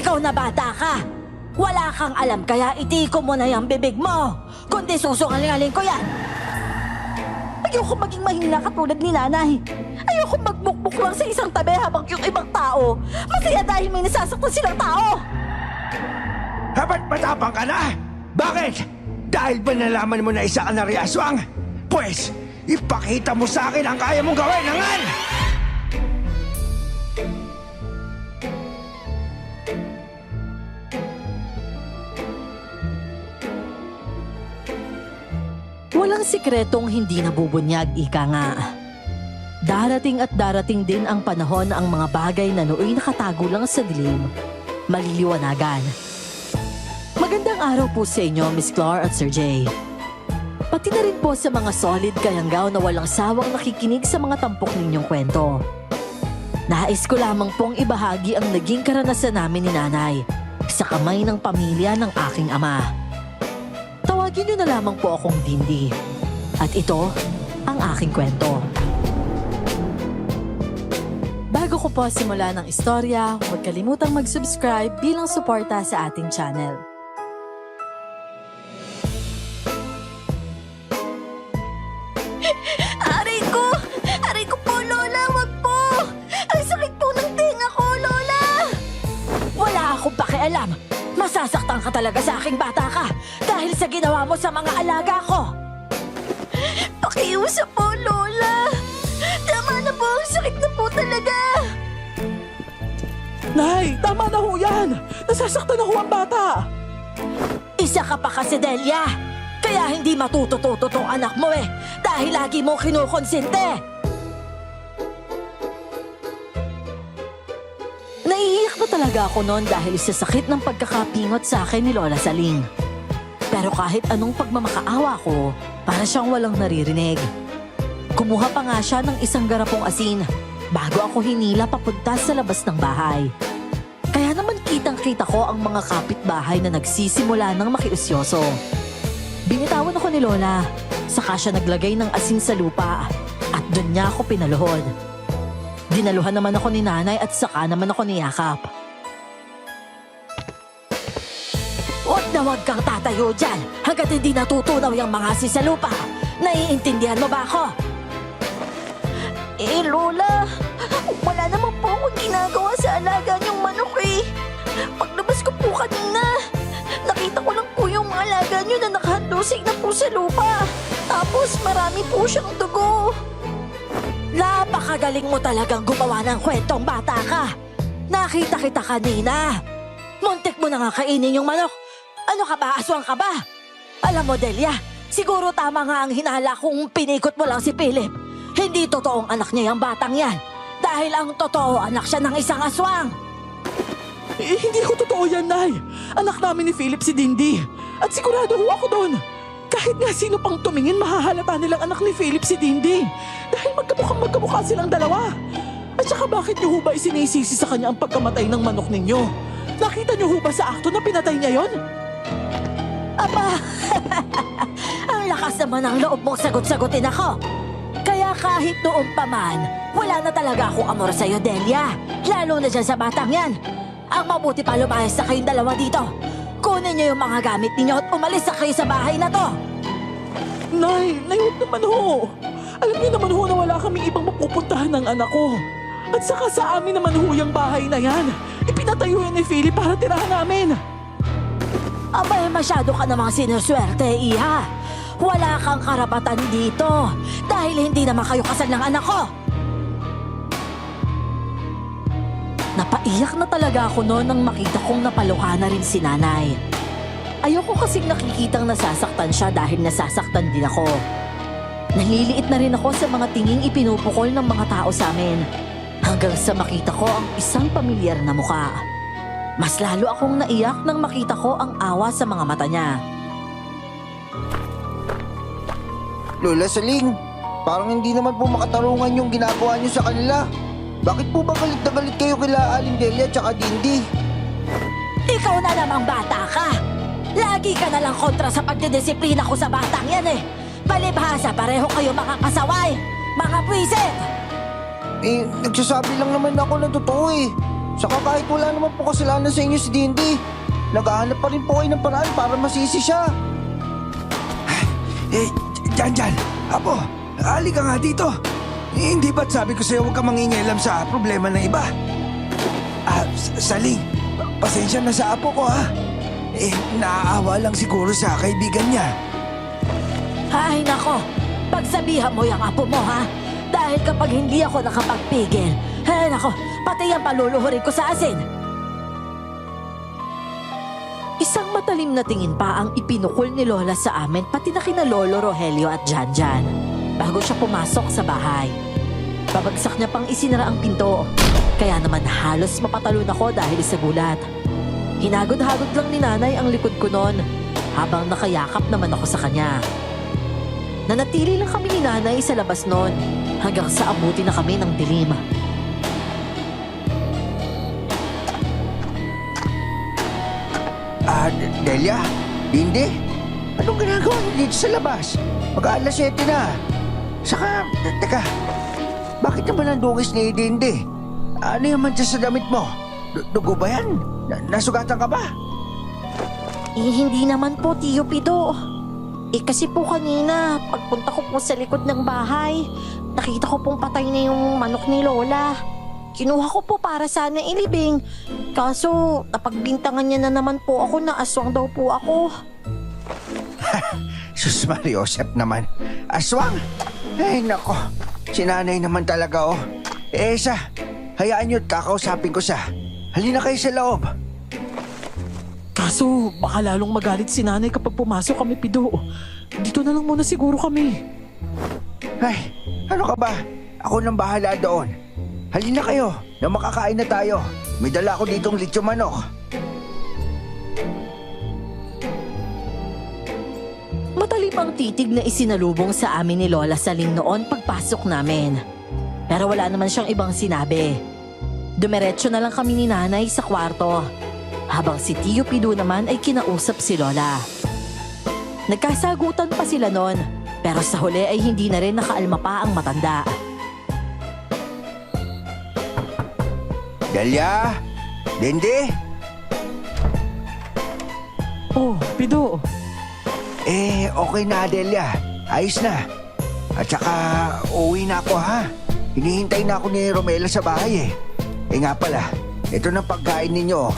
Ikaw na bata ka! Wala kang alam kaya itiko mo na yung bibig mo! Kundi susungalingaling ko yan! Ayoko maging mahina katulad ni nanay. Ayoko magbukbuk lang sa isang tabi habang yung ibang tao masaya dahil may nasasaktan silang tao! Habat matapang ka na? Bakit? Dahil ba nalaman mo na isa ka na riaswang? Pwes, ipakita mo sa akin ang kaya mong gawin, hangal! Walang sikretong hindi nabubunyag, ika nga. Darating at darating din ang panahon na ang mga bagay na nooy nakatago lang sa dilim, maliliwanagan. Magandang araw po sa inyo, Miss Clar at Sir Jay. Pati na rin po sa mga solid kayanggaw na walang sawang nakikinig sa mga tampok ninyong kwento. Nais ko lamang pong ibahagi ang naging karanasan namin ni nanay sa kamay ng pamilya ng aking ama. Tawagin niyo na lamang po akong Dindi. At ito ang aking kwento. Bago ko po simulan ng istorya, huwag kalimutang mag-subscribe bilang suporta sa ating channel. Aray ko! Aray ko po, Lola! Wag po! Ang sakit po ng tinga ko, Lola! Wala akong pakialam. Masasaktan ka talaga sa aking bata ka dahil sa ginawa mo sa mga alaga ko. Pakiusap po, Lola. Tama na po. Ang sakit na po talaga. Nay, tama na ho yan! Nasasaktan na ho ang bata! Isa ka pa kasi, Delia. Kaya hindi matututo tong anak mo eh. Dahil lagi mo kinukonsinte. Naiiyak na talaga ako noon dahil sa sakit ng pagkakapingot sa akin ni Lola Saling. Pero kahit anong pagmamakaawa ko, para siyang walang naririnig. Kumuha pa nga siya ng isang garapong asin bago ako hinila papunta sa labas ng bahay. Kaya naman kitang-kita ko ang mga kapitbahay na nagsisimula ng makiusyoso. Binitawan ako ni Lola, saka siya naglagay ng asin sa lupa at doon niya ako pinaluhod. Dinaluhan naman ako ni nanay at saka naman ako niyakap. Huwag na huwag kang tatayo dyan hanggat hindi natutunaw yung mga asin sa lupa. Naiintindihan mo ba ako? Lola, wala naman po akong ginagawa sa alaga niyong manok eh. Paglabas ko po kanina, nakita ko lang po yung mga alaga niyo na nakahandusig na po sa lupa. Tapos marami po siyang dugo. Napakagaling mo talagang gumawa ng kwentong bata ka. Nakita kita kanina. Muntik mo na nga kainin yung manok. Ano ka ba? Aswang ka ba? Alam mo, Delia, siguro tama nga ang hinala kung pinikot mo lang si Philip. Hindi totoong anak niya yung batang yan. Dahil ang totoo, anak siya ng isang aswang. Hindi ho totoo yan, Nay! Anak namin ni Philip si Dindi. At sigurado ho ako doon. Kahit nga sino pang tumingin, mahahalata nilang anak ni Philip si Dindi. Dahil magkamukha silang dalawa. At saka bakit niyo ho ba isinisisi sa kanya ang pagkamatay ng manok ninyo? Nakita niyo ho ba sa akto na pinatay niya yon? Aba, ang lakas naman ng loob mong sagot-sagutin ako. Kaya kahit noon pa man, wala na talaga akong amor sa'yo, Delia. Lalo na dyan sa batang yan. Ang mabuti pa lumayas na kayong dalawa dito. Kunin niyo yung mga gamit ninyo at umalis na kayo sa bahay na to. Nay, huwag naman ho. Alam niyo naman ho na wala kaming ibang mapupuntahan ng anak ko. At saka sa amin naman ho yung bahay na yan. Ipinatayo yan ni Philip para tirahan namin. Abay, masyado ka namang sinuswerte, Iha. Wala kang karapatan dito dahil hindi naman kayo kasal ng anak ko. Napaiyak na talaga ako noon nang makita kong napaluha na rin si nanay. Ayoko kasing nakikitang nasasaktan siya dahil nasasaktan din ako. Naliliit na rin ako sa mga tinging ipinupukol ng mga tao sa amin hanggang sa makita ko ang isang pamilyar na muka. Mas lalo akong naiyak nang makita ko ang awa sa mga mata niya. Lola Saling, parang hindi naman po makatarungan yung ginagawa niyo sa kanila. Bakit po ba galit na galit kayo kila Aling Delia at saka Dindi? Ikaw na namang bata ka! Lagi ka na lang kontra sa pagdidisiplina ko sa batang yan eh! Palibhasa, pareho kayo mga kasaway! Mga pwisit! Nagsasabi lang naman ako ng totoo eh. Saka kahit wala naman po kasalanan sa inyo si Dindi, naghahanap pa rin po kayo ng paraan para masisi siya. Jan, Apo, halika nga dito. Hindi ba't sabi ko sa'yo huwag ka mangingialam sa problema ng iba? Saling, pasensya na sa apo ko ha. Naaawa lang siguro sa kaibigan niya. Ay nako, pagsabihan mo yung apo mo ha. Dahil kapag hindi ako nakapagpigil, ay nako, pati yan paluluhurin ko sa asin. Isang matalim na tingin pa ang ipinukol ni Lola sa amin pati na kina Lolo Rogelio at Janjan bago siya pumasok sa bahay. Babagsak niya pang isinara ang pinto, kaya naman halos mapatalon ako dahil sa gulat. Hinagod-hagod lang ni nanay ang likod ko noon habang nakayakap naman ako sa kanya. Nanatili lang kami ni nanay sa labas noon hanggang sa abuti na kami ng dilim. Delia, Dindi, anong ginagawa niyo dito sa labas? Mag-aalas 7 na. Saka, teka, bakit naman ang dungis ni Dindi? Ano yung mancha sa damit mo? Dugo ba yan? Nasugatan ka ba? Hindi naman po, Tio Pido. Kasi po kanina, pagpunta ko po sa likod ng bahay, nakita ko pong patay na yung manok ni Lola. Kinuha ko po para sana ilibing. Kaso, napagbintangan niya na naman po ako na aswang daw po ako. Sus Mariosep naman. Aswang? Ay nako, sinanay naman talaga oh. Esa, hayaan niyo't kakausapin ko siya. Halina kayo sa loob. Kaso, baka lalong magalit si nanay kapag pumasok kami, Pido. Dito na lang muna siguro kami. Ay, ano ka ba? Ako nang bahala doon. Halina kayo, na makakain na tayo. May dala ako ditong lechon manok. Matalim ang titig na isinalubong sa amin ni Lola Saling noon pagpasok namin. Pero wala naman siyang ibang sinabi. Dumiretso na lang kami ni nanay sa kwarto, habang si Tio Pido naman ay kinausap si Lola. Nagkasagutan pa sila noon, pero sa huli ay hindi na rin nakaalma pa ang matanda. Delia, Dindi, Oh, Pido. okay na Delia. Ayos na. At saka, uwi na ako ha. Hinihintay na ako ni Romela sa bahay nga pala, ito na pagkain ninyo.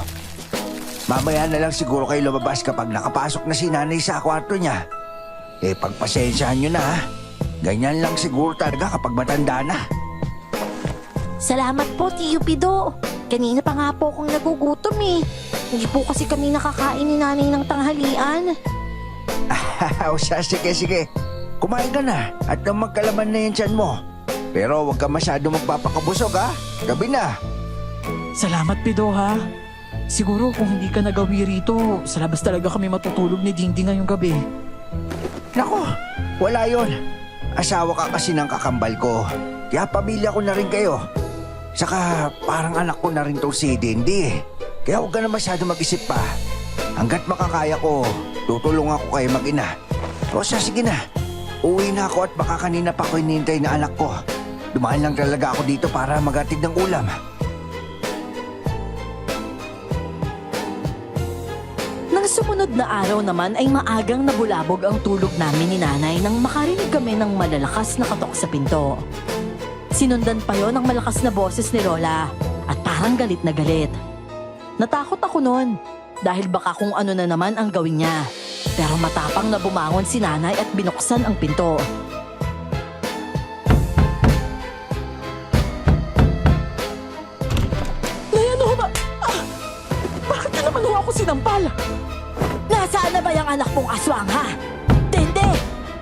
Mamaya na lang siguro kayo lumabas kapag nakapasok na si nanay sa kwarto niya. Pagpasensyahan nyo na ha. Ganyan lang siguro talaga kapag matanda na. Salamat po, Tio Pido. Kanina pa nga po akong nagugutom eh. Hindi po kasi kami nakakain ni nanay ng tanghalian. Sige. Kumain ka na at nang magkalaman na yung tiyan mo. Pero huwag ka masyado magpapakabusog ha. Gabi na. Salamat, Pido, ha? Siguro kung hindi ka nagawi rito, sa labas talaga kami matutulog ni Dindi ngayong gabi. Nako, wala yon. Asawa ka kasi ng kakambal ko. Kaya pamilya ko na rin kayo. Saka parang anak ko na rin tong si Dindi. Kaya huwag ka na masyado mag-isip pa. Hanggat makakaya ko, tutulungan ko kayo mag-ina. O sige na, uwi na ako at baka kanina pa ako hinihintay na anak ko. Dumaan lang talaga ako dito para magatid ng ulam. Nang sumunod na araw naman ay maagang nabulabog ang tulog namin ni nanay nang makarinig kami ng malalakas na katok sa pinto. Sinundan pa yon ng malakas na boses ni Lola at parang galit na galit. Natakot ako noon dahil baka kung ano na naman ang gawin niya. Pero matapang na bumangon si nanay at binuksan ang pinto. Nay, ano ba? Bakit na naman ho ako sinampal? Nasaan na ba yung anak mong aswang ha? Dende!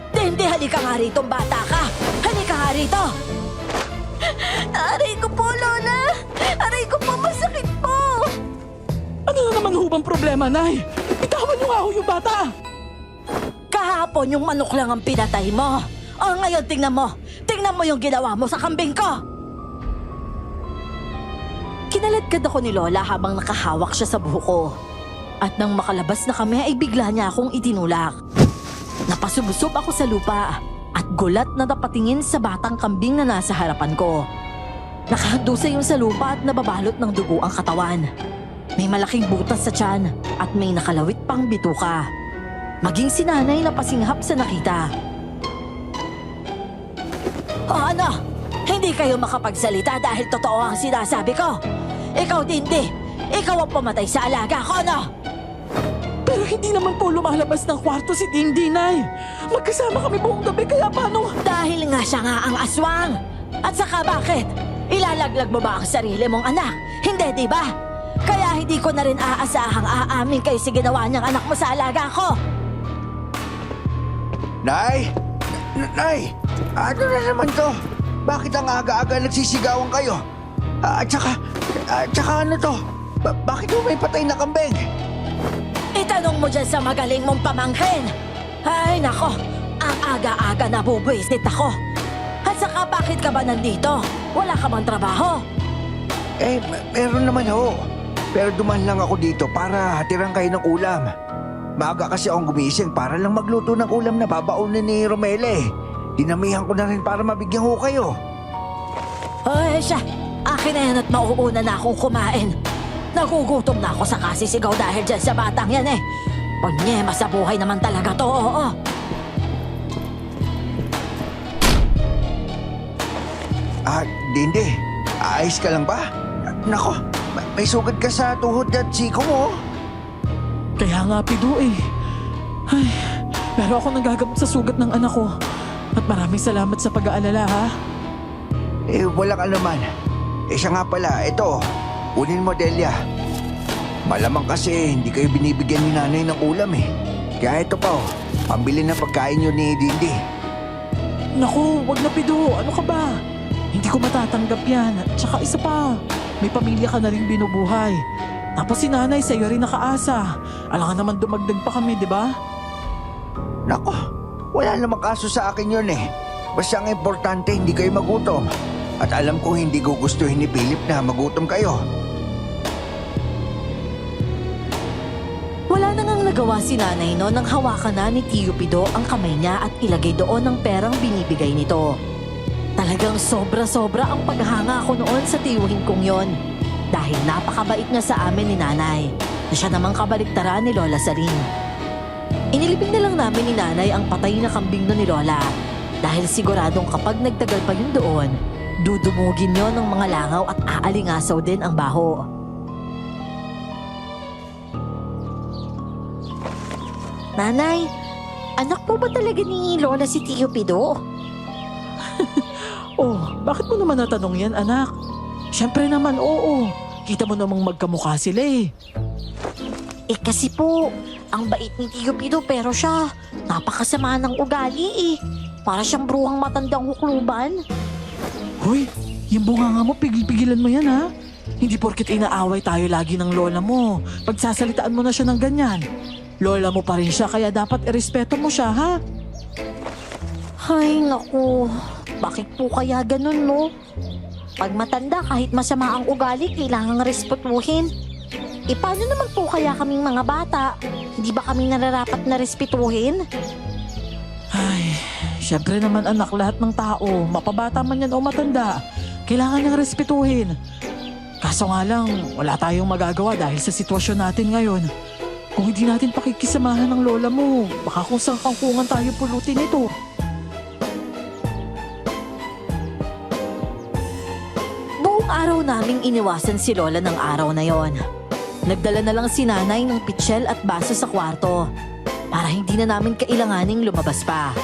Dende, halika nga rito, bata ka! Halika nga rito! Aray ko po, Lola! Aray ko po, masakit po! Ano na naman ho bang problema, Nay? Bitawan niyo nga ho yung bata! Kahapon yung manok lang ang pinatay mo. O ngayon, tingnan mo. Tingnan mo yung ginawa mo sa kambing ko. Kinaladkad ako ni Lola habang nakahawak siya sa buhok ko. At nang makalabas na kami ay bigla niya akong itinulak. Napasubsob ako sa lupa at gulat na napatingin sa batang kambing na nasa harapan ko. Nakahandusay yung sa lupa at nababalot ng dugo ang katawan. May malaking butas sa tiyan at may nakalawit pang bituka. Maging si nanay napasinghap sa nakita. Ano? Hindi kayo makapagsalita dahil totoo ang sinasabi ko. Ikaw, Dindi. Ikaw ang pumatay sa alaga ko, no? Pero hindi naman po lumalabas ng kwarto si Dindi, Nay. Magkasama kami buong gabi, kaya paano? Dahil nga siya nga ang aswang. At saka bakit? Ilalaglag mo ba ang sarili mong anak? Hindi, di ba? Kaya hindi ko na rin aasahang aamin kayo sa ginawa niyang anak mo sa alaga ko. Nay! Nay! Ano na naman to? Bakit ang aga-aga nagsisigawan kayo? At saka ano to? Bakit mo may patay na kambing? Itanong mo dyan sa magaling mong pamangkin. Ay, nako. Ang aga-aga nabubwisit ako. At saka bakit ka ba nandito? Wala ka bang trabaho? Meron naman ho. Pero duman lang ako dito para hatiran kayo ng ulam. Maaga kasi akong gumising para lang magluto ng ulam na babaunin ni Romele. Dinamihan ko na rin para mabigyan ko kayo. Ay, siya. Akin na yan at mauuna na akong kumain. Nagugutom na ako sa kasisigaw dahil dyan sa batang yan eh. Panyema sa buhay naman talaga to, oo. Dindi, ayos ka lang ba? Nako, may sugat ka sa tuhod at siko mo. Kaya nga, Pido eh. Ay, pero ako nagagamot sa sugat ng anak ko. At maraming salamat sa pag-aalala, ha? Walang anuman. Siya nga pala, ito, kunin mo, Delia. Malamang kasi hindi kayo binibigyan ni nanay ng ulam eh. Kaya ito pa, pambili ng pagkain nyo ni Dindi. Naku, wag na, Pido. Ano ka ba? Hindi ko matatanggap yan. At saka isa pa, may pamilya ka na rin binubuhay. Tapos si nanay sa'yo rin nakaasa. Alangan naman dumagdag pa kami, di ba? Nako, wala namang kaso sa akin yun eh. Basta ang importante, hindi kayo magutom. At alam ko hindi gugustuhin ni Philip na magutom kayo. Wala na ngang nagawa si nanay no nang hawakan na ni Tio Pido ang kamay niya at ilagay doon ang perang binibigay nito. Talagang sobra-sobra ang paghanga ko noon sa tiyuhin kong yon. Dahil napakabait niya sa amin ni nanay, na siya namang kabaliktaran ni Lola Saring. Inilibing na lang namin ni nanay ang patay na kambing na ni Lola. Dahil siguradong kapag nagtagal pa yun doon, dudumugin yon ng mga langaw at aalingasaw din ang baho. Nanay, anak po ba talaga ni Lola si Tio Pido? Oh, bakit mo naman natanong yan, anak? Siyempre naman, oo. Kita mo namang magkamukha sila eh. Kasi po, ang bait ni Tio Pido pero siya, napakasama ng ugali eh. Para siyang bruhang matandang hukluban. Hoy, yung bunganga mo, pigil-pigilan mo yan ha. Hindi porket inaaway tayo lagi ng lola mo. Pagsasalitaan mo na siya ng ganyan. Lola mo pa rin siya kaya dapat irespeto mo siya ha. Ay, naku. Bakit po kaya ganun, no? Pag matanda, kahit masama ang ugali, kailangang respetuhin. Paano naman po kaya kaming mga bata? Hindi ba kami nararapat na respetuhin? Ay, syempre naman anak, lahat ng tao, mapabata man yan o matanda, kailangan niyang respetuhin. Kaso nga lang, wala tayong magagawa dahil sa sitwasyon natin ngayon. Kung hindi natin pakikisamahan ng lola mo, baka kung saan kangkungan tayo pulutin ito. Buong araw naming iniwasan si Lola ng araw na yon. Nagdala na lang si nanay ng pitsyel at baso sa kwarto para hindi na namin kailanganing lumabas pa.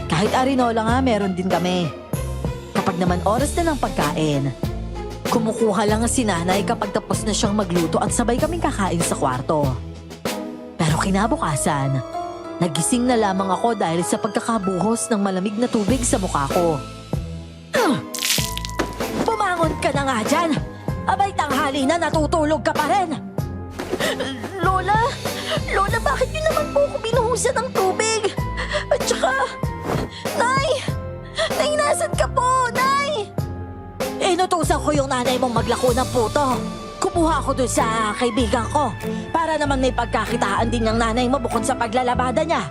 Kahit arinola nga meron din kami. Kapag naman oras na ng pagkain, kumukuha lang si nanay kapag tapos na siyang magluto at sabay kaming kakain sa kwarto. Pero kinabukasan, nagising na lamang ako dahil sa pagkakabuhos ng malamig na tubig sa mukha ko. Bumangon ka na nga dyan! Abay, tanghali na, natutulog ka pa rin! Lola! Lola, bakit niyo naman po ako binuhusan ng tubig? At saka... Nay! Nay, nasan ka po? Nay! Inutusan ko yung nanay mong maglako ng puto. Kumuha ako dun sa kaibigan ko para naman may pagkakitaan din ng nanay mo bukod sa paglalabada niya.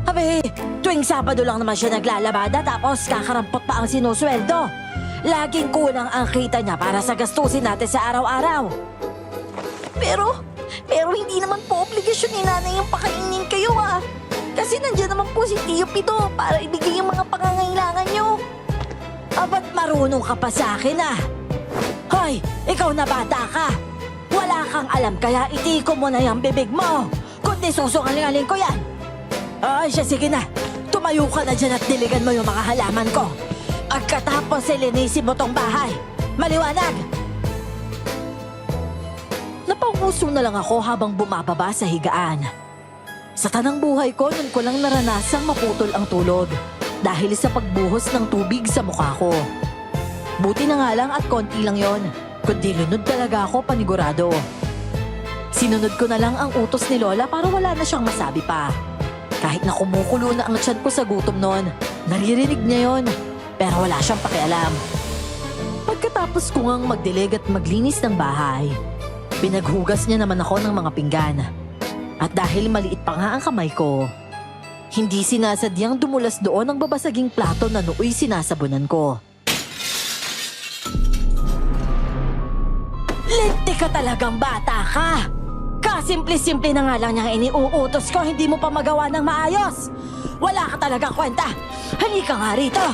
Abi, tuwing Sabado lang naman siya naglalabada tapos kakarampot pa ang sinusweldo. Laging kulang ang kita niya para sa gastusin natin sa araw-araw. Pero hindi naman po obligasyon ni nanay yung pakainin kayo Kasi nandiyan naman po si Tio Pito para ibigay yung mga pangangailangan nyo. Ba't marunong ka pa sa akin Hoy, ikaw na bata ka. Wala kang alam kaya itiko mo na yung bibig mo. Kundi susungalingaling ko yan. Ay, sige na. Tumayo ka na dyan at diligan mo yung mga halaman ko. Pagkatapos linisin mo tong bahay. Maliwanag! Napanguso na lang ako habang bumababa sa higaan. Sa tanang buhay ko, nun ko lang naranasang maputol ang tulog dahil sa pagbuhos ng tubig sa mukha ko. Buti na nga lang at konti lang yon, kundi lunod talaga ako panigurado. Sinunod ko na lang ang utos ni Lola para wala na siyang masabi pa. Kahit na kumukulo na ang tiyan ko sa gutom noon, naririnig niya yon, pero wala siyang pakialam. Pagkatapos ko ngang magdilig at maglinis ng bahay, pinaghugas niya naman ako ng mga pinggan. At dahil maliit pa nga ang kamay ko, hindi sinasadyang dumulas doon ang babasaging plato na nooy sinasabunan ko. Linti ka talagang bata ka! Kasimple-simple na nga lang niyang iniuutos ko, hindi mo pa magawa ng maayos! Wala ka talagang kwenta! Halika nga rito!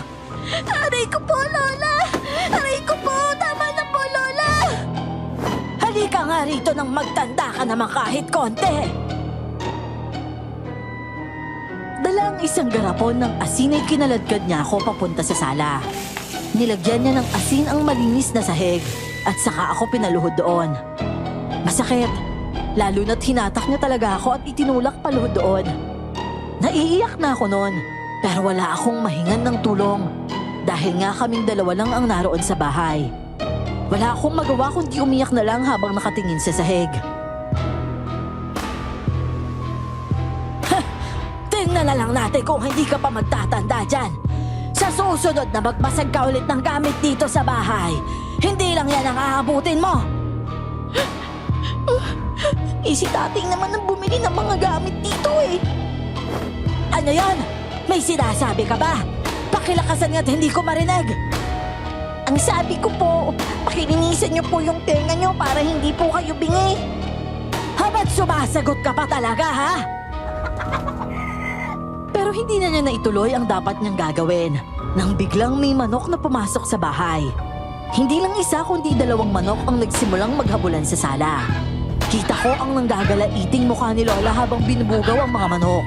Aray ko po, Lola! Aray ko po! Tama na po, Lola! Halika nga rito nang magtanda ka naman kahit konti! Dalang isang garapon ng asin ay kinaladkad niya ako papunta sa sala. Nilagyan niya ng asin ang malinis na sahig at saka ako pinaluhod doon. Masakit, lalo na't hinatak niya talaga ako at itinulak paluhod doon. Naiiyak na ako noon, pero wala akong mahingan ng tulong dahil nga kaming dalawa lang ang naroon sa bahay. Wala akong magawa kundi umiyak na lang habang nakatingin sa sahig. Tingnan na lang natin kung hindi ka pa magtatanda dyan. Sa susunod na magbasag ka ulit ng gamit dito sa bahay, hindi lang yan ang aabutin mo. Si tating naman ang bumili ng mga gamit dito Ano yon? May sinasabi ka ba? Pakilakasan nga't hindi ko marinig. Ang sabi ko po, pakilinisan niyo po yung tenga niyo para hindi po kayo bingi. Ba't sumasagot ka pa talaga, ha? Pero hindi na niya naituloy ang dapat niyang gagawin nang biglang may manok na pumasok sa bahay. Hindi lang isa kundi 2 manok ang nagsimulang maghabulan sa sala. Kita ko ang nanggagala-iting mukha ni Lola habang binubugaw ang mga manok.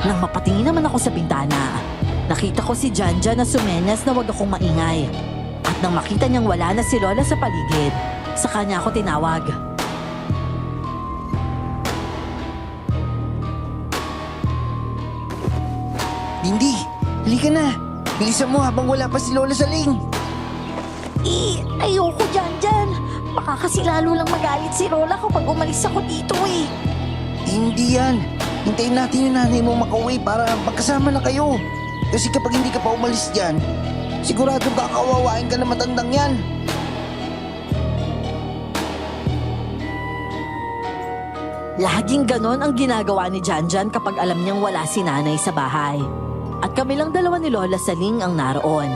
Nang mapatingin naman ako sa bintana, nakita ko si Janjan na sumenyas na wag akong maingay. At nang makita niyang wala na si Lola sa paligid, sa kanya ako tinawag. Dindi, halika na. Bilisan mo habang wala pa si Lola Saling. Ayoko Janjan. Baka kasi lalo lang magalit si Lola kapag umalis ako dito Hindi yan. Hintayin natin yung nanay mo makauwi para magkasama na kayo. Kasi kapag hindi ka pa umalis dyan, siguradong kakawawain ka na matandang yan. Laging ganon ang ginagawa ni Janjan kapag alam niyang wala si nanay sa bahay. At kami lang 2 ni Lola Saling ang naroon.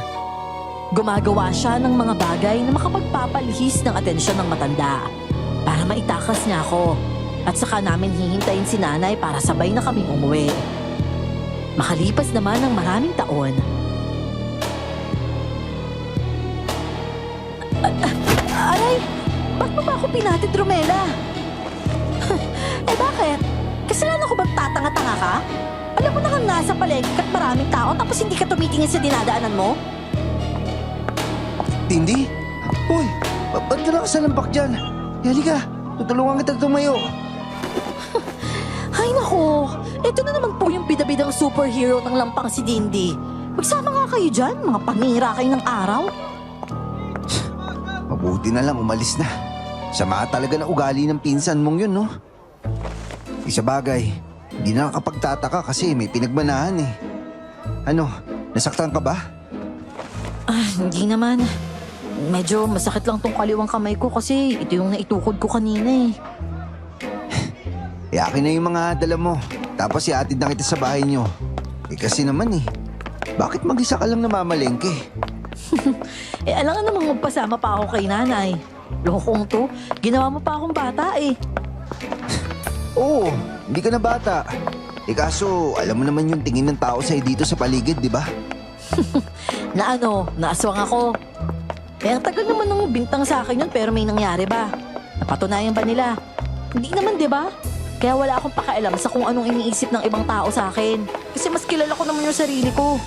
Gumagawa siya ng mga bagay na makapagpapalihis ng atensyon ng matanda para maitakas niya ako at saka namin hihintayin si nanay para sabay na kaming umuwi. Makalipas naman ng maraming taon. Aray! Ba't mo ba ako pinatid, Romela? Bakit? Kasalanan ko bang tatanga-tanga ka? Alam mo na kang nasa palengke at maraming tao tapos hindi ka tumitingin sa dinadaanan mo? Dindi? Uy, ba't ka nakasalampak dyan? Halika, tutulungan kita tumayo. Ay nako, ito na naman po yung bidabidang superhero ng lampang si Dindi. Magsama nga kayo dyan, mga panira kayo ng araw. Mabuti na lang umalis na. Sama talaga na ugali ng pinsan mong yun, no? Isa bagay, hindi na nakapagtataka kasi may pinagbanahan Ano, nasaktan ka ba? Hindi naman. Medyo masakit lang tong kaliwang kamay ko kasi ito yung naitukod ko kanina Akin na yung mga dala mo. Tapos iatid na kita sa bahay nyo. Kasi naman bakit mag-isa ka lang namamalengke? Alam nga namang magpasama pa ako kay nanay. Lokong to, ginawa mo pa akong bata eh. Oo, hindi ka na bata. Kaso, alam mo naman yung tingin ng tao sa'yo dito sa paligid, di ba? Na ano, naaswang ako. Ang tagal naman ng bintang sa akin yun pero may nangyari ba? Napatunayan ba nila? Hindi naman, di ba? Kaya wala akong pakialam sa kung anong iniisip ng ibang tao sa akin. Kasi mas kilala ko naman yung sarili ko.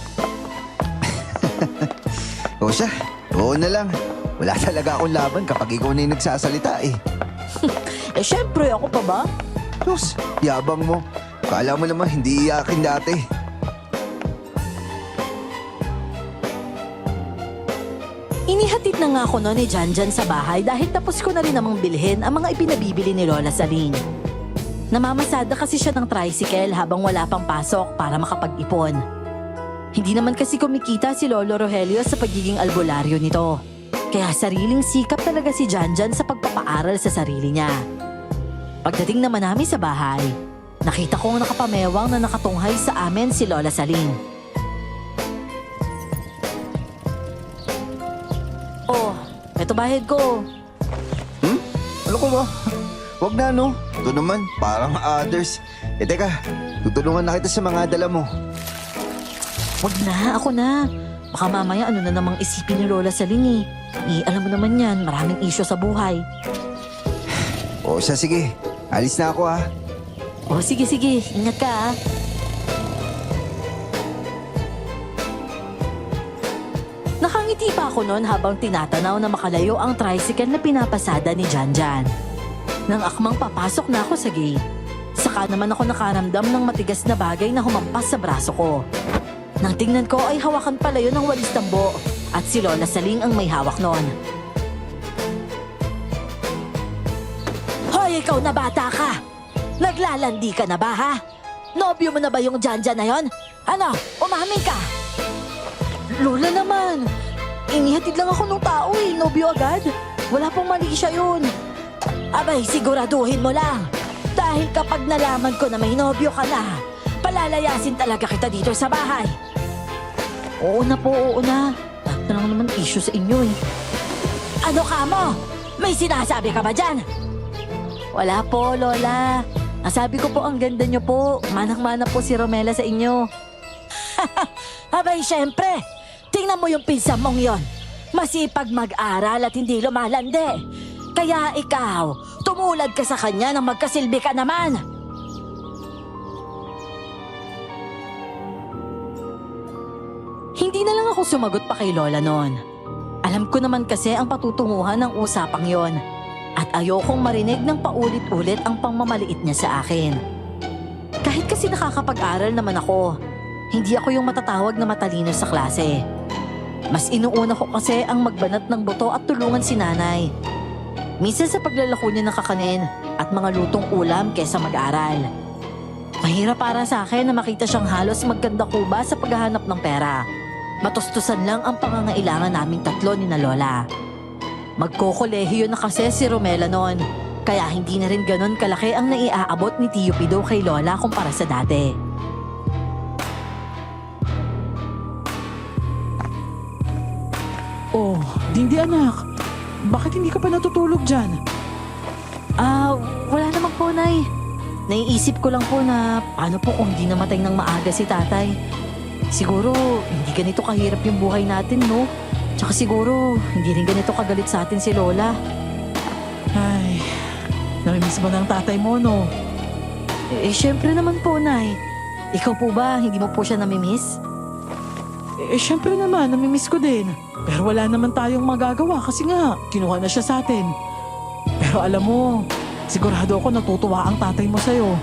O siya, oo na lang. Wala talaga akong laban kapag ikaw na yung nagsasalita eh. Syempre, ako pa ba? Sus, yabang mo. Kala mo naman hindi iyakin dati. Inihatid na nga ako noon ni Janjan sa bahay dahil tapos ko na rin namang bilhin ang mga ipinabibili ni Lola Saling. Namamasada kasi siya ng tricycle habang wala pang pasok para makapag-ipon. Hindi naman kasi kumikita si Lolo Rogelio sa pagiging albularyo nito. Kaya sariling sikap talaga si Janjan sa pagpapaaral sa sarili niya. Pagdating naman namin sa bahay, nakita kong nakapamewang na nakatunghay sa amin si Lola Saling. Oh, eto bahid ko. Ano ko ba? Wag na no. Ito naman, parang others. Teka, tutulungan na kita sa mga dala mo. Wag na, ako na. Baka mamaya ano na namang isipin ni Lola Saling eh. Alam mo naman yan, maraming isyo sa buhay. O siya, sige. Alis na ako ha. Oh, sige, ingat ka ah. Nakangiti pa ako noon habang tinatanaw na makalayo ang tricycle na pinapasada ni Janjan. Nang akmang papasok na ako sa gate, saka naman ako nakaramdam ng matigas na bagay na humampas sa braso ko. Nang tingnan ko ay hawakan pala yun ng walis tambo at si Lola Saling ang may hawak noon. Hoy, ikaw na bata ka! Naglalandi ka na ba ha? Nobyo mo na ba yung Janjan na yon? Ano, umamin ka? Lola naman, inihatid lang ako ng tao eh, nobyo agad. Wala pong mali siya yun. Abay, siguraduhin mo lang. Dahil kapag nalaman ko na may nobyo ka na, palalayasin talaga kita dito sa bahay. Oo na po, oo na. Lahat na lang naman issue sa inyo eh. Ano ka mo? May sinasabi ka ba dyan? Wala po, Lola. Nasabi ko po ang ganda niyo po. Manang-mana po si Romela sa inyo. Abay, syempre. Tingnan mo yung pinsan mong yon. Masipag mag-aral at hindi lumalande. Kaya ikaw, tumulad ka sa kanya nang magkasilbi ka naman. Hindi na lang ako sumagot pa kay Lola noon. Alam ko naman kasi ang patutunguhan ng usapang yon. At ayokong marinig ng paulit-ulit ang pangmamaliit niya sa akin. Kahit kasi nakakapag-aral naman ako, hindi ako yung matatawag na matalino sa klase. Mas inuuna ko kasi ang magbanat ng buto at tulungan si nanay. Minsan sa paglalako niya ng kakanin at mga lutong ulam kesa mag-aral. Mahirap para sa akin na makita siyang halos magganda kuba sa paghahanap ng pera. Matustusan lang ang pangangailangan naming tatlo ni na Lola. Magkokolehiyo na kasi si Romela noon, kaya hindi na rin ganon kalaki ang naiaabot ni Tio Pido kay Lola kumpara sa dati. Oh, Dindi anak. Bakit hindi ka pa natutulog dyan? Wala naman po, Nay. Naiisip ko lang po na paano po kung hindi namatay ng maaga si tatay. Siguro, hindi ganito kahirap yung buhay natin, no? Tsaka siguro, hindi rin ganito kagalit sa atin si Lola. Ay, namimiss mo ng tatay mo, no? Syempre naman po, Nay. Ikaw po ba, hindi mo po siya namimiss? Syempre naman, namimiss ko din. Pero wala naman tayong magagawa kasi nga, kinuha na siya sa atin. Pero alam mo, sigurado ako natutuwa ang tatay mo sa'yo.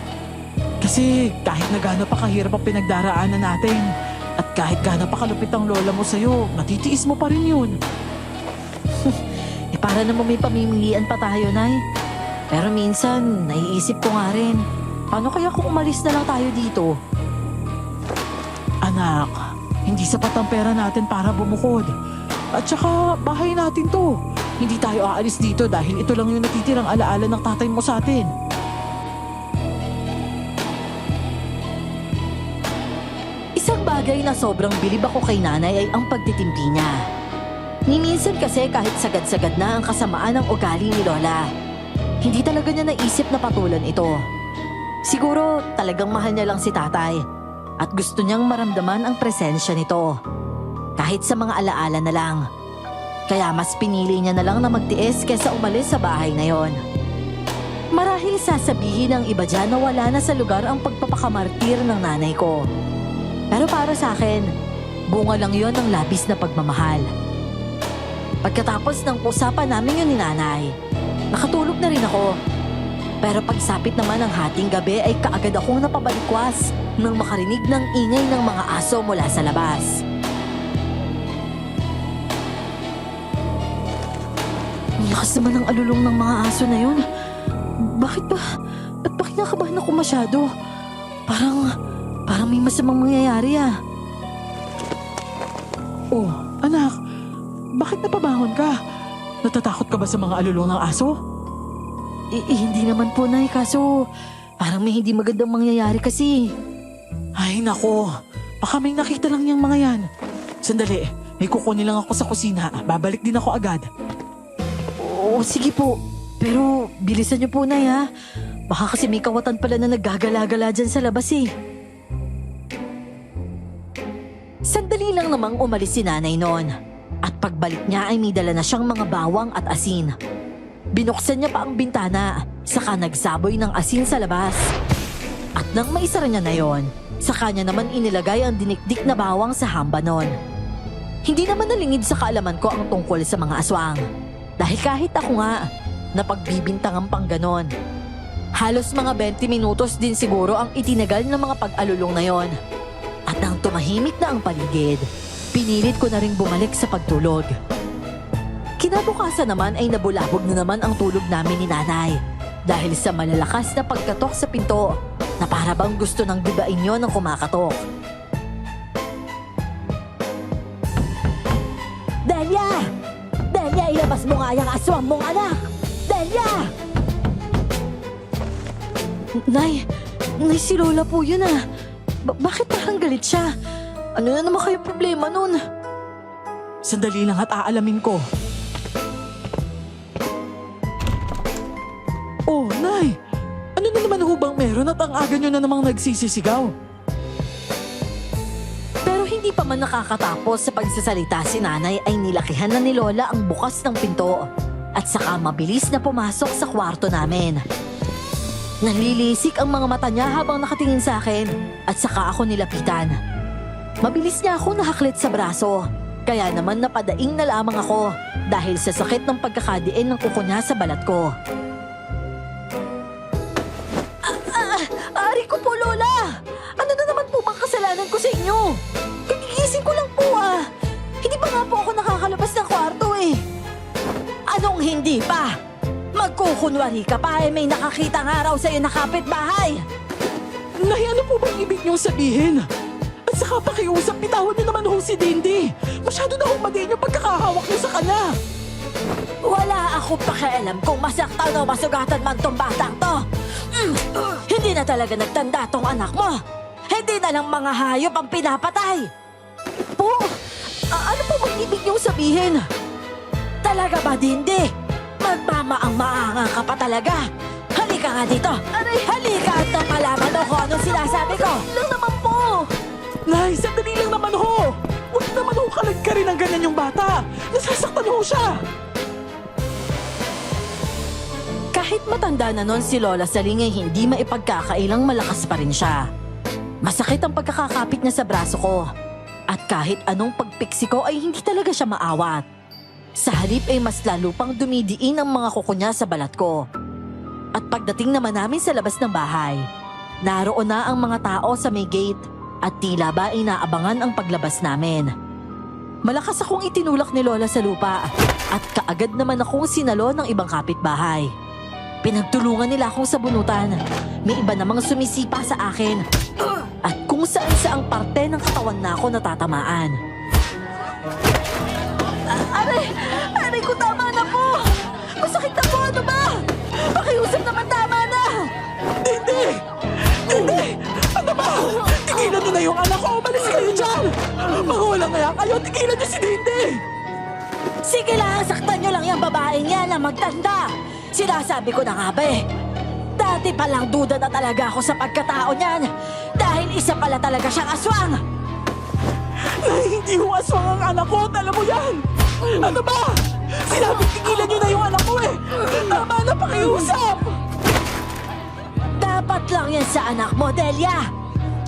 Kasi kahit na gaano pa kahirap ang pinagdaraanan natin, at kahit gaano pa kalupit ang lola mo sa'yo, matitiis mo pa rin yun. Para naman may pamimilian pa tayo, Nay. Pero minsan, naiisip ko nga rin, paano kaya kung umalis na lang tayo dito? Anak, hindi sapat ang pera natin para bumukod. At saka, bahay natin to. Hindi tayo aalis dito dahil ito lang yung natitirang alaala ng tatay mo sa atin. Isang bagay na sobrang bilib ako kay nanay ay ang pagtitimpi niya. Ni minsan kasi kahit sagad-sagad na ang kasamaan ng ugali ni Lola, hindi talaga niya naisip na patulan ito. Siguro talagang mahal niya lang si tatay at gusto niyang maramdaman ang presensya nito. Kahit sa mga alaala na lang. Kaya mas pinili niya na lang na magtiis kesa umalis sa bahay na yon. Marahil sasabihin ng iba dyan na wala na sa lugar ang pagpapakamartir ng nanay ko. Pero para sa akin, bunga lang yon ng labis na pagmamahal. Pagkatapos ng usapan namin yun ni nanay, nakatulog na rin ako. Pero pagsapit naman ng hating gabi ay kaagad akong napabalikwas nang makarinig ng ingay ng mga aso mula sa labas. Ang lakas naman ng alulong ng mga aso na yun. Bakit ba? Ba't ba kinakabahan ako masyado? Parang may masamang mangyayari ah. Oh, anak, bakit napabangon ka? Natatakot ka ba sa mga alulong ng aso? Hindi naman po, Nay. Kaso, parang may hindi magandang mangyayari kasi. Ay nako, baka may nakita lang niyang mga yan. Sandali, may kukunin lang ako sa kusina. Babalik din ako agad. Oo, sige po. Pero bilisan niyo po, Nay, ha? Baka kasi may kawatan pala na naggagala-gala dyan sa labas eh. Sandali lang namang umalis si nanay noon. At pagbalik niya ay may dala na siyang mga bawang at asin. Binuksan niya pa ang bintana, saka nagsaboy ng asin sa labas. At nang maisara niya na yon, saka niya naman inilagay ang dinikdik na bawang sa hamba noon. Hindi naman nalingid sa kaalaman ko ang tungkol sa mga aswang. Dahil kahit ako nga, napagbibintangan pang ganon. Halos mga 20 minutos din siguro ang itinagal ng mga pag-alulong na yon. At nang tumahimik na ang paligid, pinilit ko na ring bumalik sa pagtulog. Kinabukasan naman ay nabulabog na naman ang tulog namin ni nanay dahil sa malalakas na pagkatok sa pinto na para bang gusto nang bibain yon ng kumakatok. Delia! Delia, ilabas mo nga yung aswang mong anak! Delia! Nay, si Lola po yun ah. Bakit parang galit siya? Ano na naman kayong problema nun? Sandali lang at aalamin ko. Oh, Nay! Ano na naman hubang meron at ang aga nyo na namang nagsisisigaw? Pero hindi pa man nakakatapos sa pagsasalita si nanay ay nilakihan na ni Lola ang bukas ng pinto at saka mabilis na pumasok sa kwarto namin. Nanlilisik ang mga mata niya habang nakatingin sa akin at saka ako nilapitan. Mabilis niya akong nahaklit sa braso, kaya naman napadaing na lamang ako dahil sa sakit ng pagkakadiin ng kuko niya sa balat ko. Ari ko po, Lola! Ano na naman po bang kasalanan ko sa inyo? Kagigising ko lang po ah! Hindi pa nga po ako nakakalabas ng kwarto eh! Anong hindi pa? Magkukunwari ka pa eh may nakakitang araw sa'yo na kapitbahay! Nay, ano po bang ibig niyong sabihin? At saka pakiusap, bitawan niyo naman ho si Dindi. Masyado na humadiin yung pagkakahawak niyo sa kanya. Wala akong pakialam kung masaktan o masugatan man tong batang to. Hindi na talaga nagtanda tong anak mo. Hindi na lang mga hayop ang pinapatay. Po, ano po bang ibig niyong sabihin? Talaga ba, Dindi? Magmamaang-maangang ka pa talaga. Halika nga dito. Aray, halika at nang malaman mo kung anong sinasabi ko. Lang naman po. Nay, sandali lang naman ho. Huwag naman ho ka rin ng ganyan yung bata. Nasasaktan ho siya. Kahit matanda na nun si Lola Saling ay hindi maipagkakailang malakas pa rin siya. Masakit ang pagkakakapit niya sa braso ko. At kahit anong pagpiksi ko ay hindi talaga siya maawat. Sa halip ay mas lalo pang dumidiin ang mga kuko niya sa balat ko. At pagdating naman namin sa labas ng bahay, naroon na ang mga tao sa may gate at tila ba inaabangan ang paglabas namin. Malakas akong itinulak ni Lola sa lupa at kaagad naman akong sinalo ng ibang kapitbahay. Pinagtulungan nila akong sabunutan. May iba namang sumisipa sa akin. At kung saan-saang parte ng katawan na ako natatamaan. Aray ko, tama na po! Masakit na po, ano ba? Pakiusap naman, tama na! Dindi! Dindi! Ano ba? Tigilan niyo na yung anak ko! Umalis kayo dyan! Mga walang kaya kayo! Tigilan niyo si Dindi! Sige lang, saktan nyo lang yung babaeng yan na magtanda. Sinasabi ko na nga ba eh. Dati palang duda na talaga ako sa pagkatao niyan. Dahil isa pala talaga siyang aswang. Nay, hindi ho aswang ang anak ko. Alam mo yan. Ano ba? Sinabi tigilan nyo na yung anak ko eh. Tama na pakiusap. Dapat lang yan sa anak mo, Delia.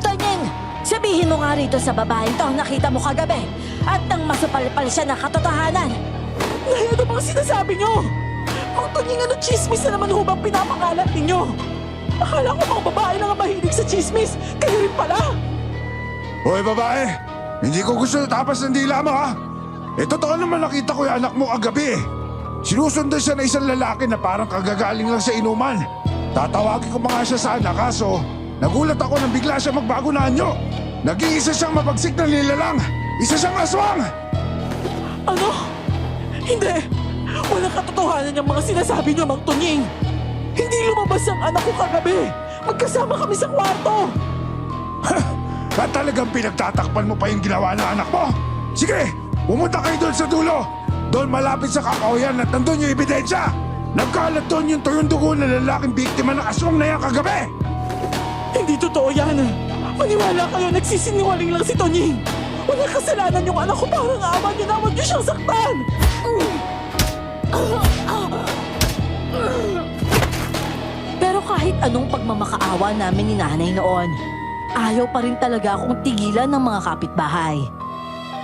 Tanying, sabihin mo nga rito sa babaeng to nakita mo kagabi. At nang masupalpal siya ng katotohanan. Nay, ano bang sinasabi nyo? Mang Tonying, ano chismis na naman ho bang pinapakalat ninyo? Akala ko mga babae lang ang mahilig sa chismis. Kayo rin pala. Hoy babae, hindi ko gusto na tapas ng dila mo ha. Totoo naman nakita ko yung anak mo kagabi eh. Sinusundan siya na isang lalaki na parang kagagaling lang sa inuman. Tatawagin ko mga siya sa anak kaso nagulat ako nang bigla siya magbago na anyo. Nag-iisa siyang mabagsik na nilalang. Isa siyang aswang. Ano? Hindi. Walang katotohanan yung mga sinasabi niyo, Mang Tonying. Hindi lumabas ang anak ko kagabi. Magkasama kami sa kwarto. At talagang pinagtatakpan mo pa yung ginawa ng anak mo? Sige, pumunta kayo doon sa dulo. Doon malapit sa kakahuyan at nandun yung ebidensya. Nagkalat doon yung tuyong dugo na lalaking biktima ng aswang na yan kagabi. Hindi totoo yan. Maniwala kayo, nagsisinungaling lang si Tonying. Walang kasalanan yung anak ko. Parang awa niyo na, huwag niyo siyang saktan. Pero kahit anong pagmamakaawa namin ni nanay noon, ayaw pa rin talaga akong tigilan ng mga kapitbahay.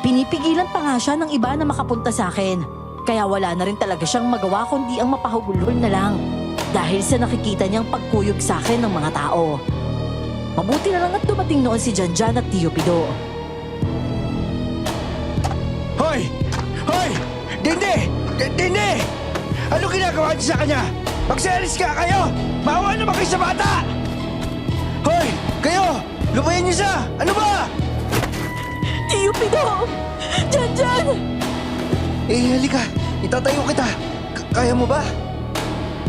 Pinipigilan pa nga siya ng iba na makapunta sa akin. Kaya wala na rin talaga siyang magawa kundi ang mapahugulol na lang. Dahil sa nakikita niyang pagkuyog sa akin ng mga tao. Mabuti na lang at dumating noon si Janjan at Tio Pido. Hoy! Hoy! Dindi! Dindi! Ano ginagawa niyo sa kanya? Magseris ka kayo! Maawa naman kayo sa bata! Hoy! Kayo! Lumayan niyo siya! Ano ba? Tio Pido! Janjan! Halika. Itatayo kita. Kaya mo ba?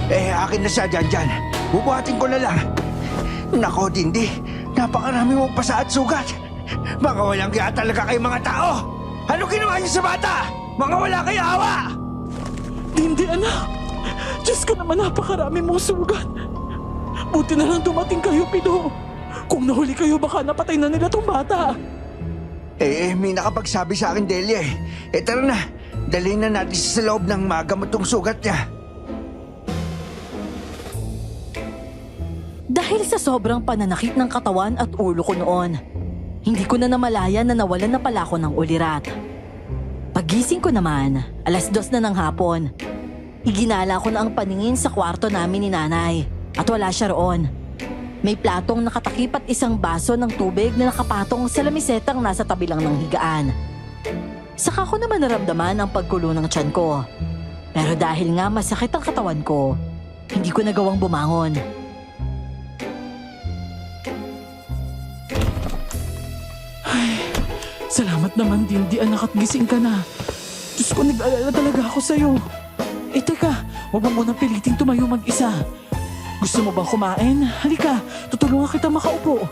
Akin na siya dyan. Bubuhatin ko na lang. Nako, Dindi. Napakarami mong pasa at sugat. Mga walang kaya talaga kayo mga tao. Ano ginawa niyo sa bata? Mga wala kayo awa! Hindi, anak. Diyos ko naman, napakarami mong sugat. Buti na lang dumating kayo, Pido. Kung nahuli kayo, baka napatay na nila tong bata. May nakapagsabi sa akin, Delia. Tara na. Dalhin na natin siya sa loob ng magamot tong sugat niya. Dahil sa sobrang pananakit ng katawan at ulo ko noon, hindi ko na namalayan na nawalan na pala ako ng ulirat. Pagising ko naman, 2:00 na ng hapon. Iginala ko na ang paningin sa kwarto namin ni nanay at wala siya roon. May platong nakatakip at isang baso ng tubig na nakapatong sa lamisetang nasa tabi lang ng higaan. Saka ko naman naramdaman ang paggulo ng tiyan ko. Pero dahil nga masakit ang katawan ko, hindi ko nagawang bumangon. Salamat naman, Dindi, anak, at gising ka na. Diyos ko, nag-alala talaga ako sa'yo. Teka, huwag mo munang piliting tumayo mag-isa. Gusto mo bang kumain? Halika, tutulungan kita makaupo.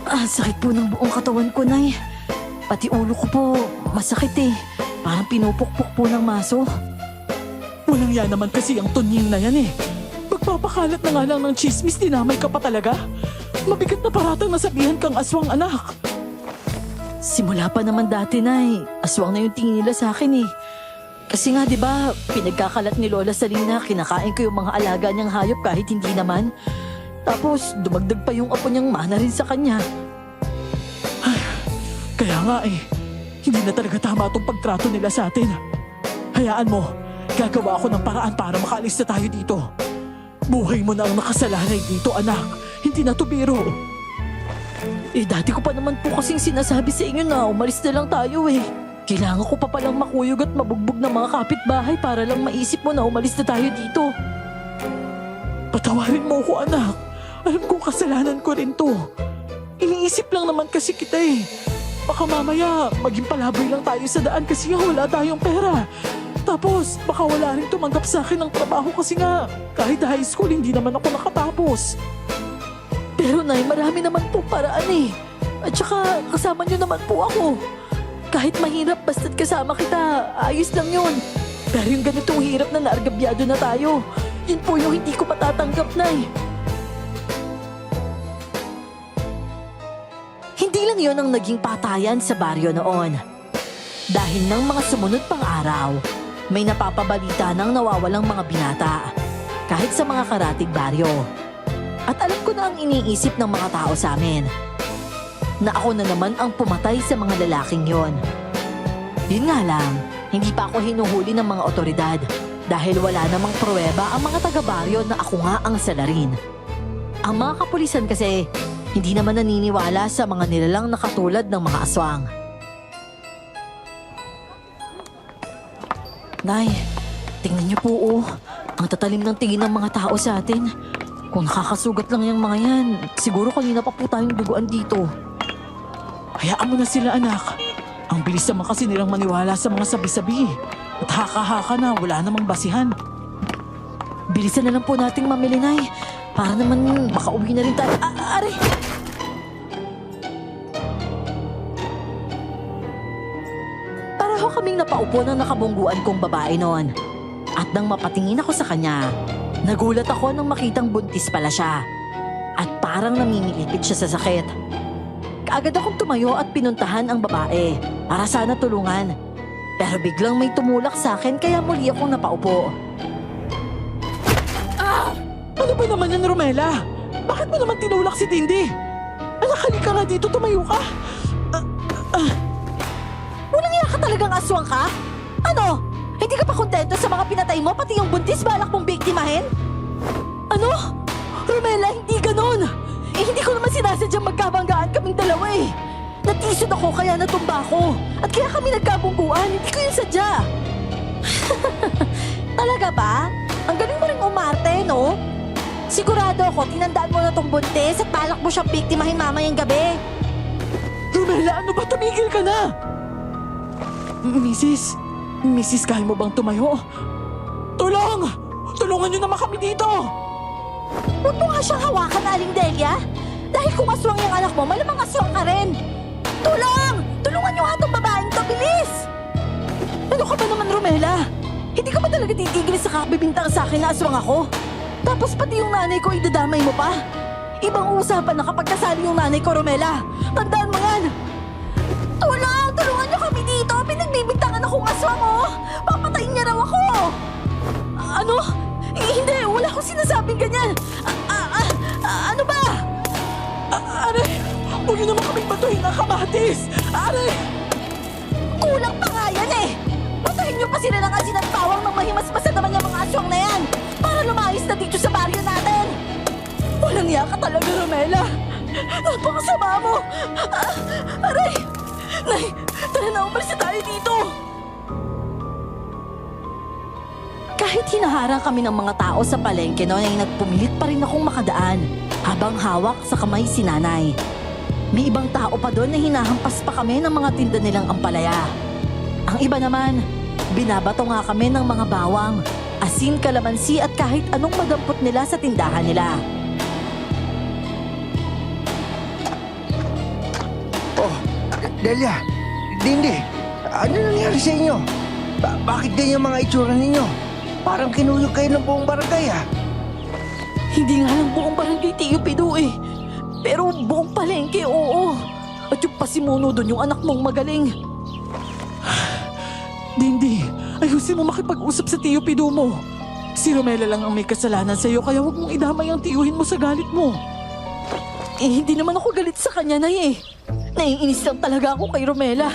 Sakit po ng buong katawan ko, Nay. Pati ulo ko po, masakit eh. Parang pinupukpok po ng maso. Walang yan naman kasi ang Tonying na yan eh. Magpapakalat na nga lang ng chismis, dinamay ka pa talaga. Mabigat na paratang nasabihan kang aswang, anak. Simula pa naman dati, Nay. Aswang na yung tingin nila sa akin eh. Kasi nga, di ba, pinagkakalat ni Lola Salina, kinakain ko yung mga alaga niyang hayop kahit hindi naman. Tapos, dumagdag pa yung apo niyang mana rin sa kanya. Kaya nga eh, hindi na talaga tama itong pagtrato nila sa atin. Hayaan mo, gagawa ako ng paraan para makaalis na tayo dito. Buhay mo na ang nakasalalay dito, anak. Hindi na to biro. Dati ko pa naman po kasing sinasabi sa inyo na umalis na lang tayo eh. Kailangan ko pa palang makuyog at mabugbog ng mga kapitbahay para lang maisip mo na umalis na tayo dito. Patawarin mo ko, anak. Alam kong kasalanan ko rin to. Iniisip lang naman kasi kita eh. Baka mamaya maging palaboy lang tayo sa daan kasi nga wala tayong pera. Tapos baka wala rin tumanggap sa akin ng trabaho kasi nga kahit high school hindi naman ako nakatapos. Pero Nay, marami naman po paraan eh. At saka kasama niyo naman po ako. Kahit mahirap, basta't kasama kita, ayos lang yun. Pero yung ganitong hirap na naargabyado na tayo, yun po yung hindi ko matatanggap, Nay. Hindi lang yun ang naging patayan sa baryo noon. Dahil ng mga sumunod pang araw, may napapabalita ng nawawalang mga binata, kahit sa mga karatig baryo. At alam ko na ang iniisip ng mga tao sa amin, na ako na naman ang pumatay sa mga lalaking yon. Yun nga lang, hindi pa ako hinuhuli ng mga otoridad dahil wala namang pruweba ang mga taga-baryo na ako nga ang salarin. Ang mga kapulisan kasi hindi naman naniniwala sa mga nilalang na katulad ng mga aswang. Nay, tingnan niyo po ang tatalim ng tingin ng mga tao sa atin. Kung nakakasugat lang yung mga yan, siguro kanina pa po tayong duguan dito. Hayaan mo na sila, anak. Ang bilis naman kasi nilang maniwala sa mga sabi-sabi. At haka-haka na, wala namang basihan. Bilisan na lang po nating mamili, Nay. Para naman makauwi na rin tayo. Are! Pareho kaming napaupo ng nakabungguan kong babae noon. At nang mapatingin ako sa kanya, nagulat ako nang makitang buntis pala siya. At parang namimilipit siya sa sakit. Kaagad akong tumayo at pinuntahan ang babae para sana tulungan. Pero biglang may tumulak sa akin kaya muli akong napaupo. Ano ba naman yan, Romela? Bakit mo naman tinulak si Dindi? Anak, halika nga dito, tumayo ka. Walang iya ka talagang aswang ka? Ano? Hindi ka pa kontento sa mga pinatay mo pati yung buntis balak mong biktimahin? Ano? Romela, hindi ganon. Hindi ko naman sinasadyang magkabanggaan kaming dalawa eh. Natisod ako kaya natumba ako. At kaya kami nagkabungguan, hindi ko yung sadya. Talaga ba? Ang galing mo rin umarte, no? Sigurado ako, tinandaan mo na tong buntis at balak mo siyang biktimahin mamayang gabi. Romela, ano ba? Tumigil ka na! Mrs., kaya mo bang tumayo? Tulong! Tulungan niyo naman kami dito! Huwag mo nga siyang hawakan, Aling Delia. Dahil kung aswang yung anak mo, malamang aswang ka rin. Tulong! Tulungan niyo nga itong babaeng to, bilis! Ano ka ba naman, Romela? Hindi ka ba talaga titigil sa kakabibintang sa akin na aswang ako? Tapos pati yung nanay ko idadamay mo pa? Ibang usapan na kapag kasali yung nanay ko, Romela. Tandaan mo yan! Tulong! Tulungan niyo kami dito! Pinagbibintangan akong aswang, oh! Papatayin niya raw ako! Ano? Hindi! Wala akong sinasabing ganyan! Ano ba? Aray! Huwag niyo naman kaming batuhin ng kamatis! Aray! Kulang pa nga yan eh! Patayin niyo pa sila ng asin at pawang nang mahimasmasan naman yung mga aswang na yan! Para lumayos na dito sa baryo natin! Walang iya ka talaga, Romela! Napakasama mo! Aray! Nay! Tara na, umalis na tayo dito! Kahit hinaharang kami ng mga tao sa palengke noon ay nagpumilit pa rin akong makadaan habang hawak sa kamay si nanay. May ibang tao pa doon na hinahampas pa kami ng mga tinda nilang ampalaya. Ang iba naman, binabato nga kami ng mga bawang, asin, kalamansi at kahit anong madampot nila sa tindahan nila. Oh, Delia, Dindi, ano nangyari sa inyo? Bakit ganyan mga itsura ninyo? Parang kinuyog kayo ng buong barangay ah. Hindi nga lang buong barangay Tio Pido eh. Pero buong palengke, oo. At yung pasimuno doon, yung anak mong magaling. Dindi, ayusin mo makipag-usap sa tiyo Pido mo. Si Romela lang ang may kasalanan sa'yo kaya huwag mong idamay ang tiyuhin mo sa galit mo. Hindi naman ako galit sa kanya, Nay eh. Naiinis lang talaga ako kay Romela.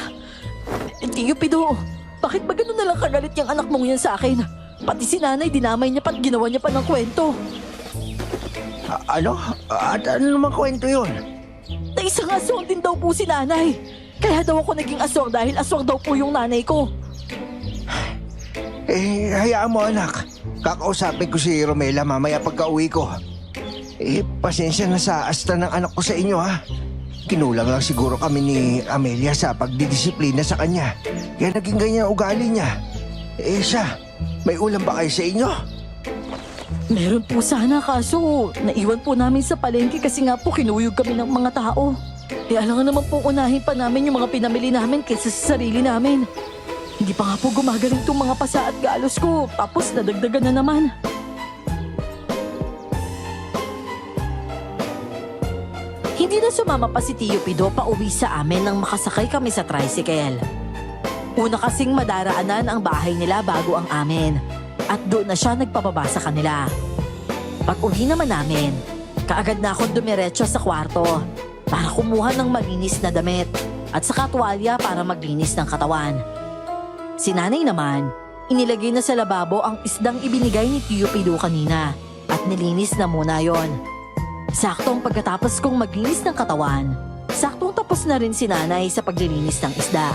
Tio Pido, bakit ba ganun na lang kagalit yung anak mong yan sa akin? Pati si nanay, dinamay niya pa at ginawa niya pa ng kwento. Ano? At ano naman kwento yun? Na isang aswang din daw po si nanay. Kaya daw ako naging aswang dahil aswang daw po yung nanay ko. Hayaan mo anak. Kakausapin ko si Romela mamaya pagka-uwi ko. Pasensya na sa asta ng anak ko sa inyo ha. Kinulang lang siguro kami ni Amelia sa pagdidisiplina sa kanya. Kaya naging ganyan ang ugali niya. Siya, may ulam ba kayo sa inyo? Meron po sana kaso naiwan po namin sa palengke kasi nga po kinuyog kami ng mga tao. alam nga naman po unahin pa namin yung mga pinamili namin kaysa sa sarili namin. Hindi pa nga po gumagaling tong mga pasa at galos ko, tapos nadagdagan na naman. Hindi na sumama pa si Tio Pido pa uwi sa amin nang makasakay kami sa tricycle. Una kasing madaraanan ang bahay nila bago ang amin, at doon na siya nagpababa sa kanila. Pag uwi naman namin, kaagad na akong dumiretso sa kwarto para kumuha ng malinis na damit at saka tuwalya para maglinis ng katawan. Si nanay naman, inilagay na sa lababo ang isdang ibinigay ni Tio Pido kanina at nilinis na muna yon. Saktong pagkatapos kong maglinis ng katawan, saktong tapos na rin si nanay sa paglilinis ng isda.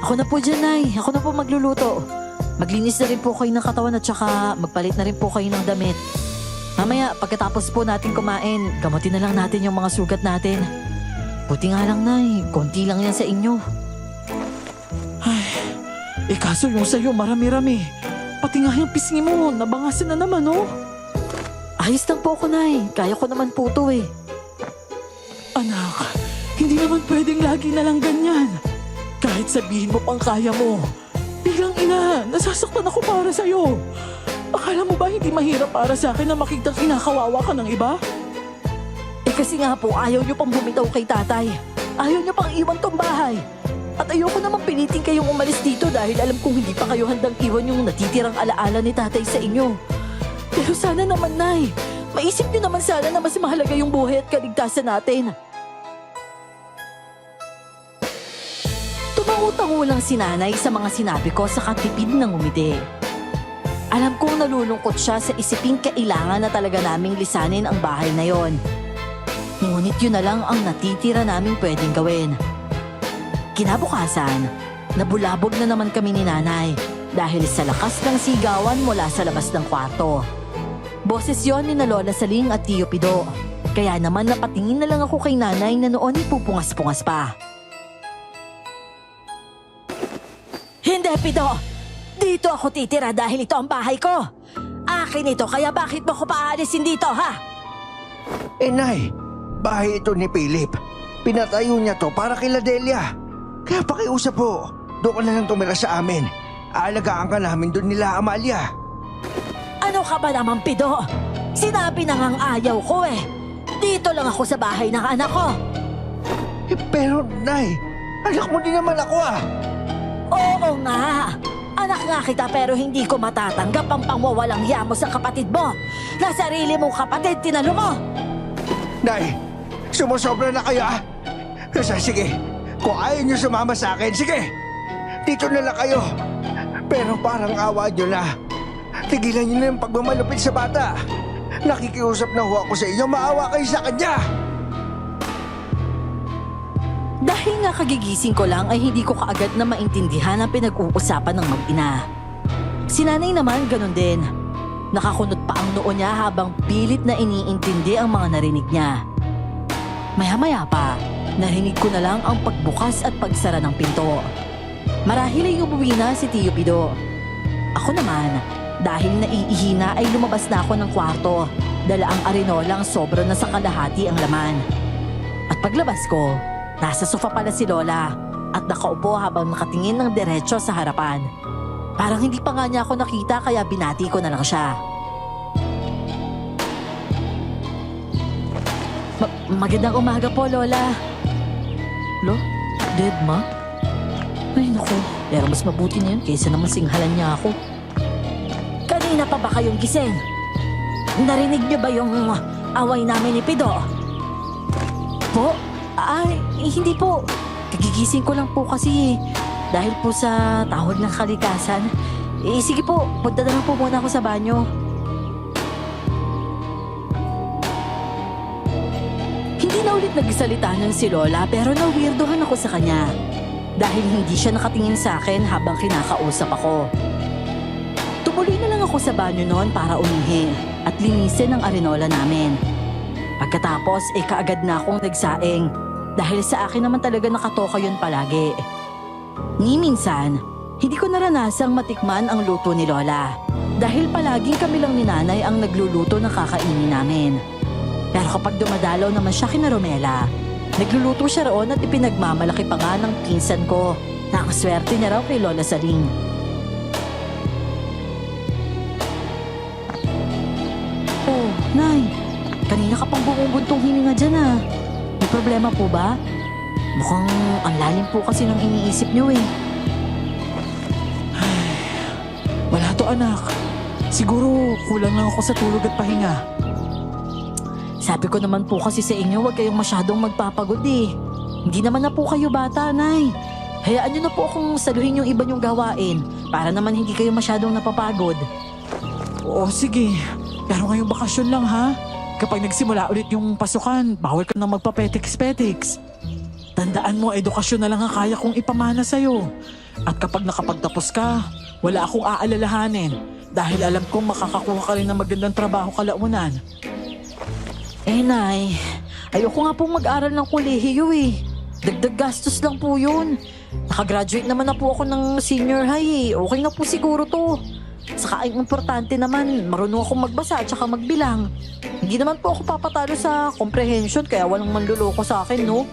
Ako na po dyan, Nay. Ako na po magluluto. Maglinis na rin po kayo ng katawan at saka magpalit na rin po kayo ng damit. Mamaya, pagkatapos po natin kumain, gamutin na lang natin yung mga sugat natin. Buti nga lang, Nay. Konti lang yan sa inyo. Kaso yung sa'yo marami-rami. Pati nga yung pisngi mo, nabangasan na naman, oh. Ayos lang po ako, Nay. Kaya ko naman po to eh. Anak, hindi naman pwedeng lagi na lang ganyan. Kahit sabihin mo pang kaya mo, bilang ina, nasasaktan ako para sa'yo. Akala mo ba hindi mahirap para sa akin na makitang kinakawawa ka ng iba? Kasi nga po, ayaw nyo pang bumitaw kay tatay. Ayaw nyo pang iwan tong bahay. At ayoko naman pilitin kayong umalis dito dahil alam kong hindi pa kayo handang iwan yung natitirang alaala ni tatay sa inyo. Pero sana naman, Nay, maisip nyo naman sana na mas mahalaga yung buhay at kaligtasan natin. Tumango-tango lang si nanay sa mga sinabi ko sa katipid ng ngumiti. Alam kong nalulungkot siya sa isiping kailangan na talaga naming lisanin ang bahay na yon. Ngunit yun na lang ang natitira naming pwedeng gawin. Kinabukasan, nabulabog na naman kami ni nanay dahil sa lakas ng sigawan mula sa labas ng kwarto. Boses yon ni na Lola Saling at Tio Pido. Kaya naman napatingin na lang ako kay nanay na noon ay pupungas-pungas pa. Hindi, Pido! Dito ako titira dahil ito ang bahay ko! Akin ito, kaya bakit mo ko paalisin dito, ha? Nay, bahay ito ni Philip. Pinatayo niya to para kila Delia. Kaya pakiusap po, doon ka na lang tumira sa amin. Aalagaan ka namin doon nila, Amalia. Ano ka ba naman, Pido? Sinabi na ngang ayaw ko eh. Dito lang ako sa bahay ng anak ko. Pero, Nay, anak mo din naman ako ah. Oo nga. Anak nga kita pero hindi ko matatanggap ang pangwawalang yamo sa kapatid mo. Na sarili mong kapatid, tinalo mo. Nay, sumusobra na kayo ah. Sige, kung ayaw niyo sumama sa akin, sige. Dito na lang kayo. Pero parang awa niyo na. Tigilan niyo na yung pagmamalupit sa bata. Nakikiusap na ho ako sa inyo, maawa kayo sa kanya. Dahil nga kagigising ko lang ay hindi ko kaagad na maintindihan ang pinag-uusapan ng mag-ina. Si nanay naman ganun din. Nakakunot pa ang noo niya habang pilit na iniintindi ang mga narinig niya. Maya-maya pa, narinig ko na lang ang pagbukas at pagsara ng pinto. Marahil ay umuwi na si Tio Pido. Ako naman, dahil naiihina ay lumabas na ako ng kwarto. Dala ang arenolang sobra na sa kalahati ang laman. At paglabas ko, nasa sofa pala si Lola at nakaupo habang nakatingin ng diretso sa harapan. Parang hindi pa nga niya ako nakita kaya binati ko na lang siya. Magandang umaga po, Lola. Lo? Dead ma? Ay naku, pero mas mabuti na yun kaysa naman singhalan niya ako. Kanina pa ba kayong gising? Narinig niyo ba yung away namin ni Pido? Po? Ay, hindi po. Kagigising ko lang po kasi dahil po sa tawag ng kalikasan. Sige po, punta na lang po muna ako sa banyo. Hindi na ulit nagsalita ng si Lola pero na-weirdohan ako sa kanya. Dahil hindi siya nakatingin sa akin habang kinakausap ako. Tumuloy na lang ako sa banyo noon para umihi at linisin ang arenola namin. Pagkatapos, kaagad na akong nagsaing dahil sa akin naman talaga nakatoka yun palagi. Ni minsan, hindi ko naranasang matikman ang luto ni Lola dahil palaging kami lang ni Nanay ang nagluluto ng kakainin namin. Pero kapag dumadalaw naman siya kina Romela, nagluluto siya roon at ipinagmamalaki pa nga ng pinsan ko na ang swerte niya raw kay Lola Saling. Oh, Nay, kanina ka pang bumubuntong hininga dyan ah. May problema po ba? Mukhang ang lalim po kasi ng iniisip niyo eh. Wala to anak. Siguro kulang lang ako sa tulog at pahinga. Sabi ko naman po kasi sa inyo, huwag kayong masyadong magpapagod eh. Hindi naman na po kayo bata, Nay. Hayaan niyo na po akong saluhin yung iba niyong gawain para naman hindi kayo masyadong napapagod. Oo, sige. Pero ngayong bakasyon lang ha. Kapag nagsimula ulit yung pasukan, bawal ka na magpapetiks-petiks. Tandaan mo, edukasyon na lang ang kaya kong ipamana sa'yo. At kapag nakapagtapos ka, wala akong aalalahanin dahil alam kong makakakuha ka rin ng magandang trabaho kalaunan. Eh, Nay, ayoko nga pong mag-aral ng kolehiyo eh. Dagdag gastos lang po yun. Nakagraduate naman na po ako ng senior high eh. Okay na po siguro to. Saka ang importante naman, marunong akong magbasa at saka magbilang. Hindi naman po ako papatalo sa comprehension kaya walang manluloko sa akin, no?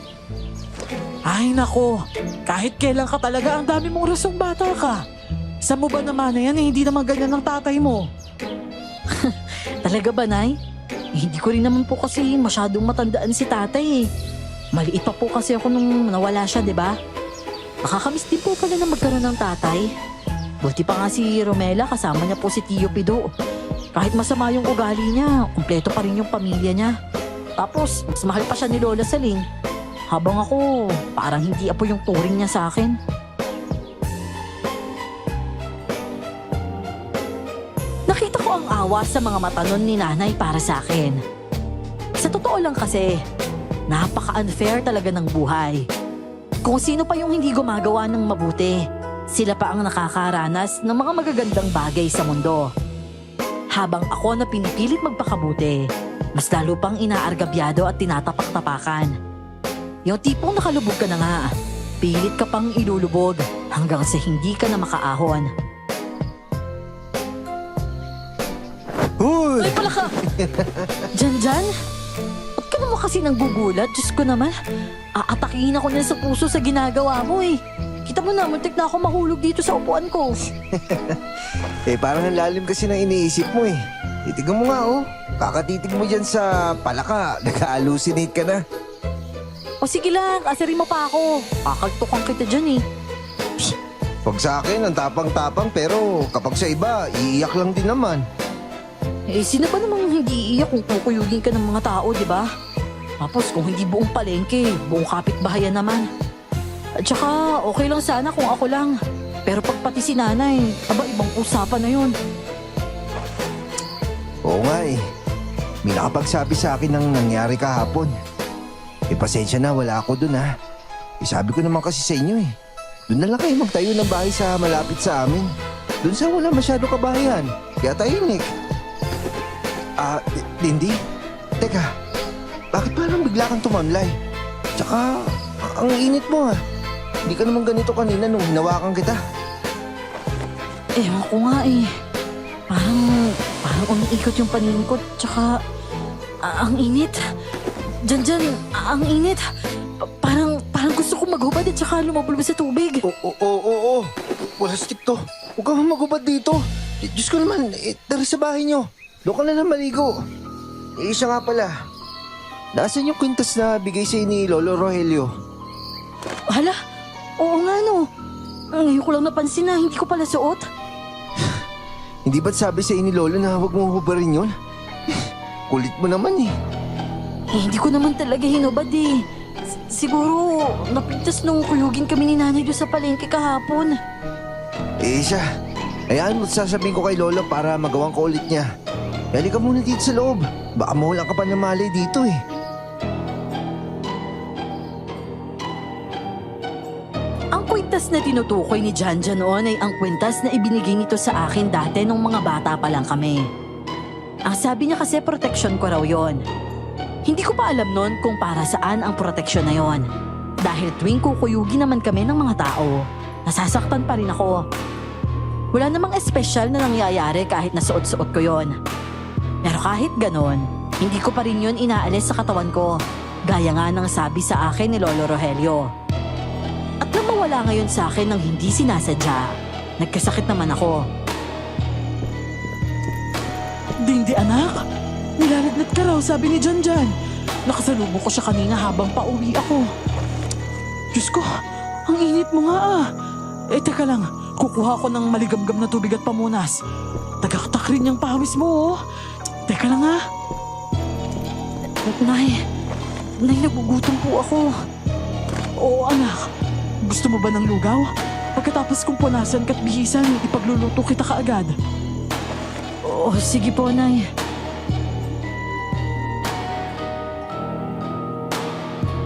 Ay nako, kahit kailan ka talaga ang dami mong rasong bata ka. Sa mo ba naman na yan eh, hindi naman ganyan ng tatay mo. Talaga ba, Nay? Hindi ko rin naman po kasi masyadong matandaan si tatay eh. Maliit pa po kasi ako nung nawala siya, di ba? Nakakamiss din po pala na magkaroon ng tatay. Buti pa nga si Romela, kasama niya po si Tio Pido. Kahit masama yung ugali niya, kumpleto pa rin yung pamilya niya. Tapos, mas mahal pa siya ni Lola Saling. Habang ako, parang hindi apo yung turing niya sa akin. Nakita ko ang awa sa mga mata nun ni Nanay para sa akin. Sa totoo lang kasi, napaka-unfair talaga ng buhay. Kung sino pa yung hindi gumagawa ng mabuti, sila pa ang nakakaranas ng mga magagandang bagay sa mundo. Habang ako na pinipilit magpakabuti, mas lalo pang inaargabyado at tinatapak-tapakan. Yung tipong nakalubog ka na nga, pilit ka pang ilulubog hanggang sa hindi ka na makaahon. Hoy! Ay, pala ka! Jan? Ba't ka naman kasi nang gugulat? Diyos ko naman, aatakihin ako na sa puso sa ginagawa mo eh. Kita mo na, muntik na ako mahulog dito sa upuan ko. Eh parang ang lalim kasi ng iniisip mo eh. Titigan mo nga oh. Kakatitig mo dyan sa palaka, nag-hallucinate ka na. O sige lang, asarin mo pa ako. Kakagtukan kita dyan eh. Pag sa akin, ang tapang-tapang pero kapag sa iba, iiyak lang din naman. Eh, sino ba namang hindi iiyak kung kukuyugin ka ng mga tao, di ba? Tapos kung hindi buong palengke, buong kapitbahayan naman. At saka, okay lang sana kung ako lang. Pero pag pati si Nanay, aba ibang usapan na yun. Oo nga eh. May nakapagsabi sa akin ng nangyari kahapon. Eh pasensya na, wala ako dun ha. Eh sabi ko naman kasi sa inyo eh. Doon na lang kayo magtayo ng bahay sa malapit sa amin. Doon sa wala masyado kabahayan. Kaya tahimik. Lindy? Teka, bakit parang bigla kang tumamlay? Tsaka, ang init mo ha. Hindi ka naman ganito kanina nung hinawakan kita. Ewan ko nga eh. Parang umiikot yung paningin ko. Tsaka, ang init. Jan, ang init. Parang gusto ko maghubad at tsaka lumabulbo sa tubig. Oo. Plastic to. Huwag ka magubad dito. Diyos ko naman, tara sa bahay nyo. Doon ka na lang maligo. Isa nga pala. Nasaan yung kwintas na bigay sa'yo ni Lolo Rogelio? Hala, oo nga no. Ngayon ko lang napansin na hindi ko pala suot. Hindi ba't sabi sa'yo ni Lolo na huwag mong hubarin yun? Kulit mo naman eh. Hindi ko naman talaga hinubad eh. Siguro, napintas nung kuyugin kami ni Nanay doon sa palengke kahapon. Siya. Hayaan mo't sasabihin ko kay Lolo para magawan ko ulit niya. Halika muna dito sa loob. Baka mawalan ka pa ng malay dito eh. Ang kwintas na tinutukoy ni Jan noon ay ang kwintas na ibinigay nito sa akin dati nung mga bata pa lang kami. Ang sabi niya kasi proteksyon ko raw yon. Hindi ko pa alam noon kung para saan ang proteksyon na yon. Dahil tuwing kukuyugin naman kami ng mga tao, nasasaktan pa rin ako. Wala namang espesyal na nangyayari kahit nasuot-suot ko yon. Pero kahit ganon, Hindi ko pa rin yun inaalis sa katawan ko, gaya nga ng sabi sa akin ni Lolo Rogelio. At nang mawala ngayon sa akin ng hindi sinasadya, nagkasakit naman ako. Dindi anak, nilalagnat ka raw sabi ni Janjan. Nakasalubong ko siya kanina habang pauwi ako. Diyos ko, ang init mo nga ah. Teka lang, kukuha ko ng maligamgam na tubig at pamunas. Tagaktak rin yung pawis mo oh. Teka lang ah. Nay, nagugutom po ako. Oo anak, gusto mo ba ng lugaw? Pagkatapos kong punasan ka't bihisan, ipagluluto kita kaagad. Oo, sige po, Nay.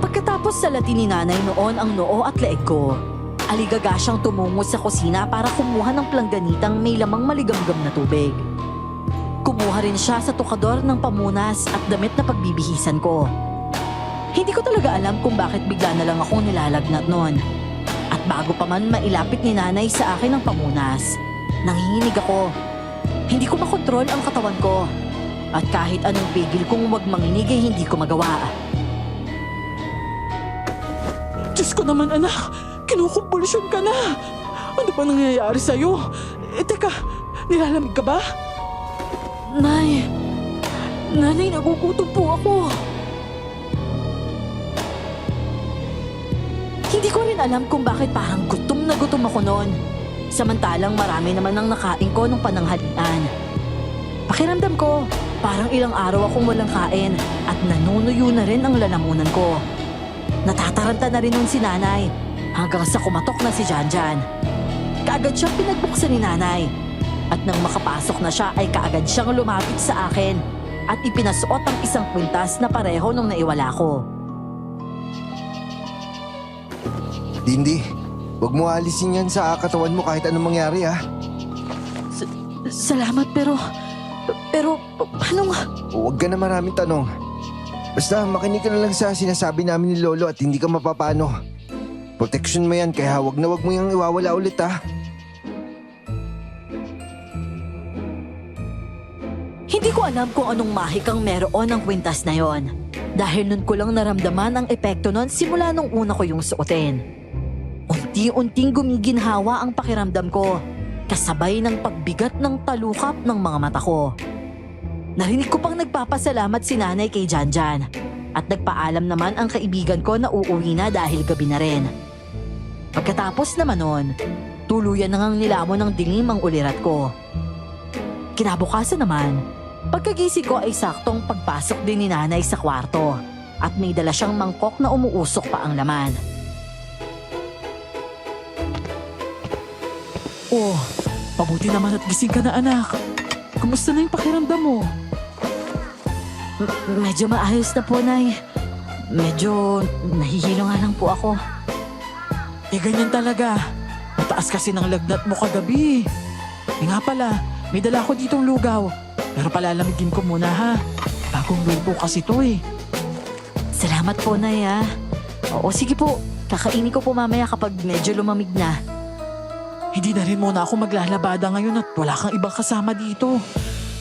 Pagkatapos salatin ni Nanay noon ang noo at leeg ko, aligaga siyang tumungo sa kusina para kumuha ng plangganitang may lamang maligamgam na tubig. Kumuha rin siya sa tukador ng pamunas at damit na pagbibihisan ko. Hindi ko talaga alam kung bakit bigla na lang akong nilalagnat noon. At bago pa man mailapit ni Nanay sa akin ang pamunas, nanginginig ako. Hindi ko makontrol ang katawan ko. At kahit anong pigil kong huwag manginig ay hindi ko magawa. Diyos ko naman anak, kinukumpulsyon ka na. Ano ba nangyayari sa'yo? Teka, nilalamig ka ba? Nay, Nanay, nagugutom po ako. Hindi ko rin alam kung bakit parang gutom na gutom ako noon. Samantalang marami naman ang nakain ko nung pananghalian. Pakiramdam ko, parang ilang araw akong walang kain at nanunuyo na rin ang lalamunan ko. Natataranta na rin nun si Nanay hanggang sa kumatok na si Janjan. Kaagad siyang pinagbuksan ni Nanay. At nang makapasok na siya ay kaagad siyang lumapit sa akin at ipinasuot ang isang kwintas na pareho nung naiwala ko. Dindi, huwag mo alisin yan sa katawan mo kahit anong mangyari ha. Salamat pero paano nga? Huwag ka na maraming tanong. Basta makinig ka na lang sa sinasabi namin ni Lolo at hindi ka mapapano. Protection mo yan kaya huwag na huwag mo yung iwawala ulit ha. Hindi ko alam kung anong mahikang meron ang kwintas na yon. Dahil nun ko lang naramdaman ang epekto nun simula nung una ko yung suotin. Unti-unting gumiginhawa ang pakiramdam ko, kasabay ng pagbigat ng talukap ng mga mata ko. Narinig ko pang nagpapasalamat si Nanay kay Janjan at nagpaalam naman ang kaibigan ko na uuwi na dahil gabi na rin. Pagkatapos naman nun, tuluyan na ngang nilamon ng dilim ang ulirat ko. Kinabukasan naman, pagkagising ko ay saktong pagpasok din ni Nanay sa kwarto at may dala siyang mangkok na umuusok pa ang laman. Oh, pabuti naman at gising ka na anak. Kumusta na yung pakiramdam mo? Medyo maayos na po, Nay. Medyo nahihilo nga lang po ako. Ganyan talaga. Mataas kasi ng lagnat mo kagabi. Nga pala, may dala ko ditong lugaw. Pero palalamigin ko muna ha. Bagong luto kasi to eh. Salamat po, Nay, ha. Oo, sige po. Kakainin ko po mamaya kapag medyo lumamig na. Hindi na rin muna ako maglalabada ngayon at wala kang ibang kasama dito.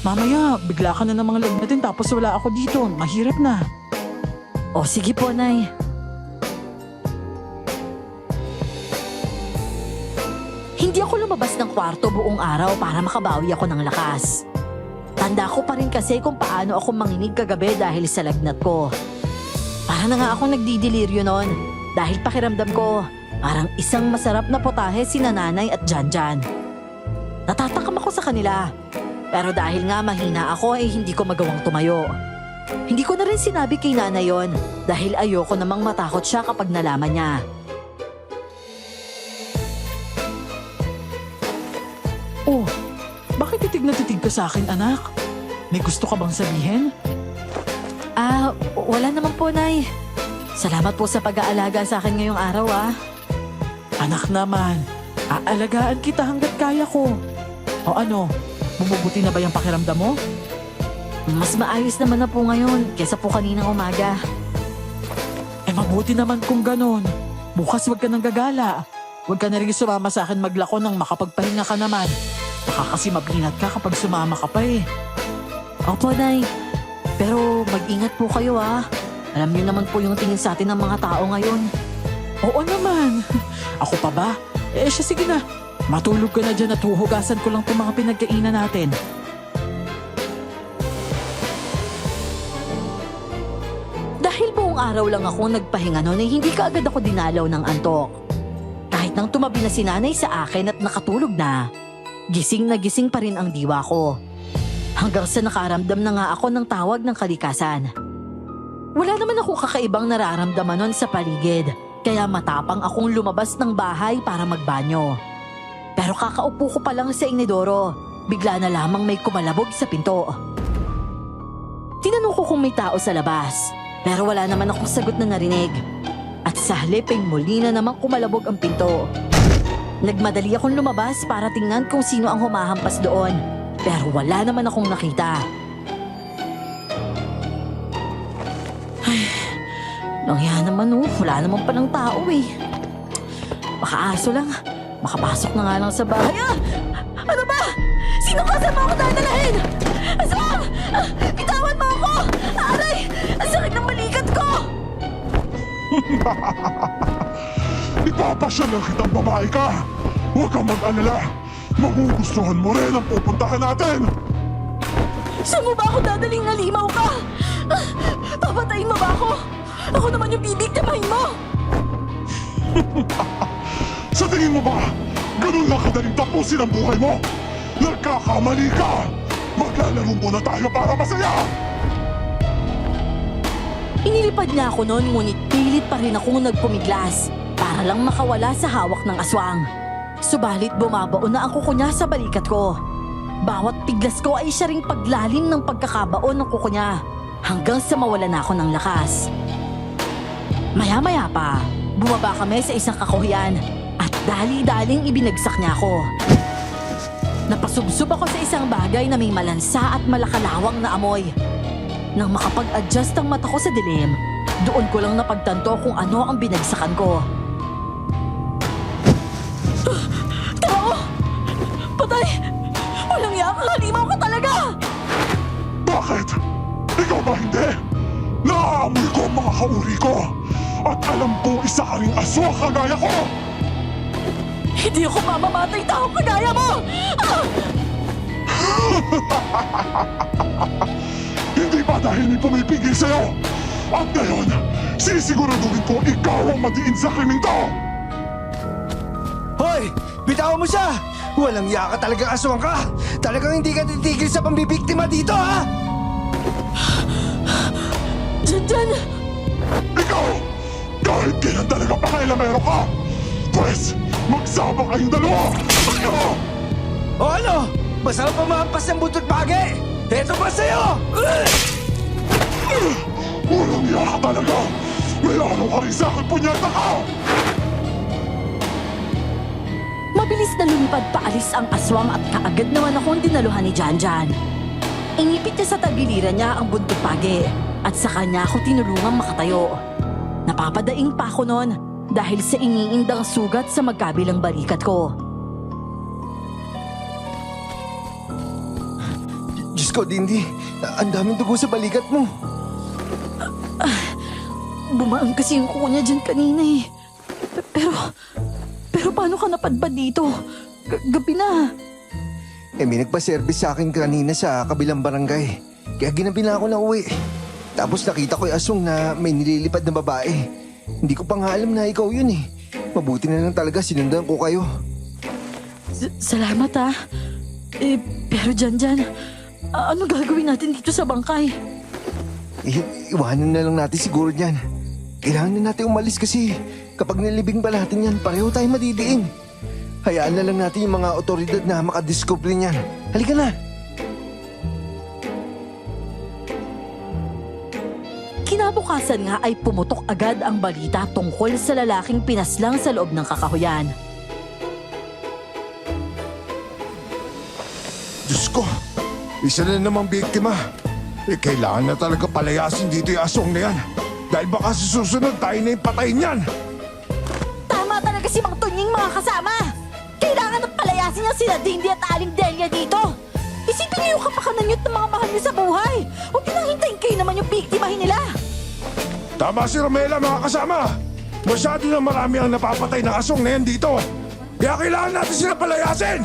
Mamaya, bigla ka na ng mga lagnatin tapos wala ako dito. Mahirap na. O, sige po, Nay. Hindi ako lumabas ng kwarto buong araw para makabawi ako ng lakas. Tanda ko pa rin kasi kung paano ako manginig kagabi dahil sa lagnat ko. Para na nga akong nagdidiliryo noon dahil pakiramdam ko parang isang masarap na potahe sina Nanay at Janjan. Natatakam ako sa kanila. Pero dahil nga mahina ako ay hindi ko magawang tumayo. Hindi ko na rin sinabi kay Nanay yon dahil ayoko namang matakot siya kapag nalaman niya. Oh, bakit titig na titig ka sa akin anak? May gusto ka bang sabihin? Wala naman po, Nay. Salamat po sa pag-aalaga sa akin ngayong araw, Anak naman, aalagaan kita hanggat kaya ko. O ano, bumubuti na ba yung pakiramdam mo? Mas maayos naman na po ngayon kesa po kaninang umaga. Mabuti naman kung ganon. Bukas wag ka nang gagala. Huwag ka na rin sumama sa akin maglako nang makapagpahinga ka naman. Baka kasi mabinat ka kapag sumama ka pa eh. Opo, Nay. Pero mag-ingat po kayo ah. Alam niyo naman po yung tingin sa atin ng mga tao ngayon. Oo naman. Ako pa ba? Siya sige na. Matulog ka na dyan at huhugasan ko lang itong mga pinagkainan natin. Dahil buong araw lang ako nagpahinga noon ay hindi kaagad ako dinalaw ng antok. Kahit nang tumabi na si nanay sa akin at nakatulog na gising pa rin ang diwa ko. Hanggang sa nakaramdam na nga ako ng tawag ng kalikasan. Wala naman ako kakaibang nararamdaman noon sa paligid, kaya matapang akong lumabas ng bahay para magbanyo. Pero kakaupo ko pa lang sa inidoro, bigla na lamang may kumalabog sa pinto. Tinanong ko kung may tao sa labas, pero wala naman akong sagot na narinig. At sa halip ay muli na namang kumalabog ang pinto. Nagmadali akong lumabas para tingnan kung sino ang humahampas doon, pero wala naman akong nakita. Nangya naman wala naman palang tao eh. Baka aso lang. Makapasok na nga lang sa bahay. Ano ba? Sino kasama ako dadalahin? Aswang! Bitawan mo ako! Aray! Ang sakit ng balikat ko! Ipapasyalan kitang babae ka! Huwag kang mag-alala! Magugustuhan mo rin ang pupuntahan natin! Saan mo ba ako dadaling nalimaw ka? Papatayin mo ba ako? Ako naman yung bibigtimahin mo! Sa tingin mo ba, ganun lang kadaling tapusin ang buhay mo? Nagkakamali ka! Maglalaro muna tayo para masaya! Inilipad niya ako noon ngunit pilit pa rin akong nagpumiglas para lang makawala sa hawak ng aswang. Subalit bumabaon na ang kuko niya sa balikat ko. Bawat piglas ko ay siya ring paglalim ng pagkakabaon ng kuko niya hanggang sa mawala na ako ng lakas. Maya-maya pa, bumaba kami sa isang kakuhian at dali-daling ibinagsak niya ako. Napasubsob ako sa isang bagay na may malansa at malakalawang na amoy. Nang makapag-adjust ang mata ko sa dilim, doon ko lang napagtanto kung ano ang binagsakan ko. Tao! Patay! Walang yakang halimaw ka talaga! Bakit? Ikaw ba hindi? Naaamoy ko ang mga kauri ko! At alam ko isa ka ring aswa kagaya ko! Hindi ako mamamatay tao kagaya mo! Hindi ba dahil may pumipigil sa'yo? At ngayon, sisiguraduhin ko ikaw ang madiin sa krimeng to! Hoy! Bitawan mo siya! Walang yaka talagang aswang ka! Talagang hindi ka titigil sa pambibiktima dito, ha? Diyan! Ikaw! Kahit kailan talaga pakailamero ka! Pwes, magsama kayong dalawa! O ano? Basta pamampas ng butot bagi! Eto ba sa'yo? Walang yaka talaga! May ano ka rin sa akin, punyata ka! Mabilis na lumipad paalis ang aswang at kaagad naman akong dinaluhan ni Janjan. Inipit niya sa tagiliran niya ang buntot pagi at sa kanya ako tinulungang makatayo. Napapadaing pa ako noon dahil sa iniindang sugat sa magkabilang balikat ko. Diyos ko, Dindi. Ang daming dugo sa balikat mo. Bumaan kasi yung kuko niya dyan kanina eh. Pero paano ka napadpad dito? Gabi na. May nagpa-service sa akin kanina sa kabilang barangay. Kaya ginabi na ako na uwi. Tapos nakita ko yung aswang na may nililipad na babae. Hindi ko pa nga alam na ikaw yun eh. Mabuti na lang talaga sinundan ko kayo. Salamat ah. Pero Janjan, ano gagawin natin dito sa bangkay? Iwanan na lang natin siguro niyan. Kailangan na natin umalis kasi kapag nilibing pa natin yan, pareho tayo madidiin. Hayaan na lang natin yung mga otoridad na makadiskuple niyan. Halika na! Kinabukasan nga ay pumutok agad ang balita tungkol sa lalaking pinaslang sa loob ng kakahuyan. Diyos ko, isa na namang biktima. Kailangan na talaga palayasin dito yung aswang na yan. Dahil baka sa susunod tayo na yung patayin yan. Tama talaga si Mang Tunying mga kasama! Kailangan ng palayasin niya sila Dindi at Aling Delia dito! Isipin niyo yung kapakanan niyo at ng mga mahal niyo sa buhay! Huwag niyo nang hintayin kayo biktimahin nila. Tama si Romela mga kasama. Masyado na marami ang napapatay ng aswang na yan dito. Kaya kailangan natin sila palayasin.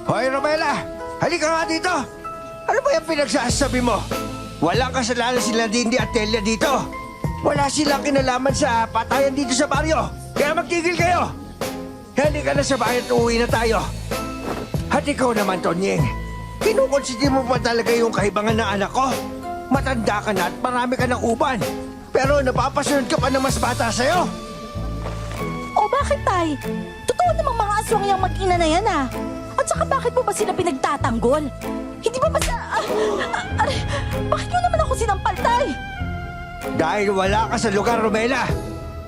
Hoy, Romela! Halika nga dito! Ano ba yung pinagsasabi mo? Walang kasalanan sila Dindi at Delia dito. Wala silang kinalaman sa patayan dito sa baryo. Kaya magtigil kayo! Halika na sa bahay at uuwi na tayo. At ikaw naman, Tonyeng. Kinukonsider mo pa talaga yung kahibangan ng anak ko? Matanda ka na at marami ka ng uban. Pero napapasunod ka pa ng mas bata sa'yo. O bakit, Tay? Totoo namang mga aswang yung mag-ina na yan, ah. At saka bakit mo ba sila pinagtatanggol? Hindi ba basta... bakit nyo naman ako sinampal, Tay? Dahil wala ka sa lugar, Romela.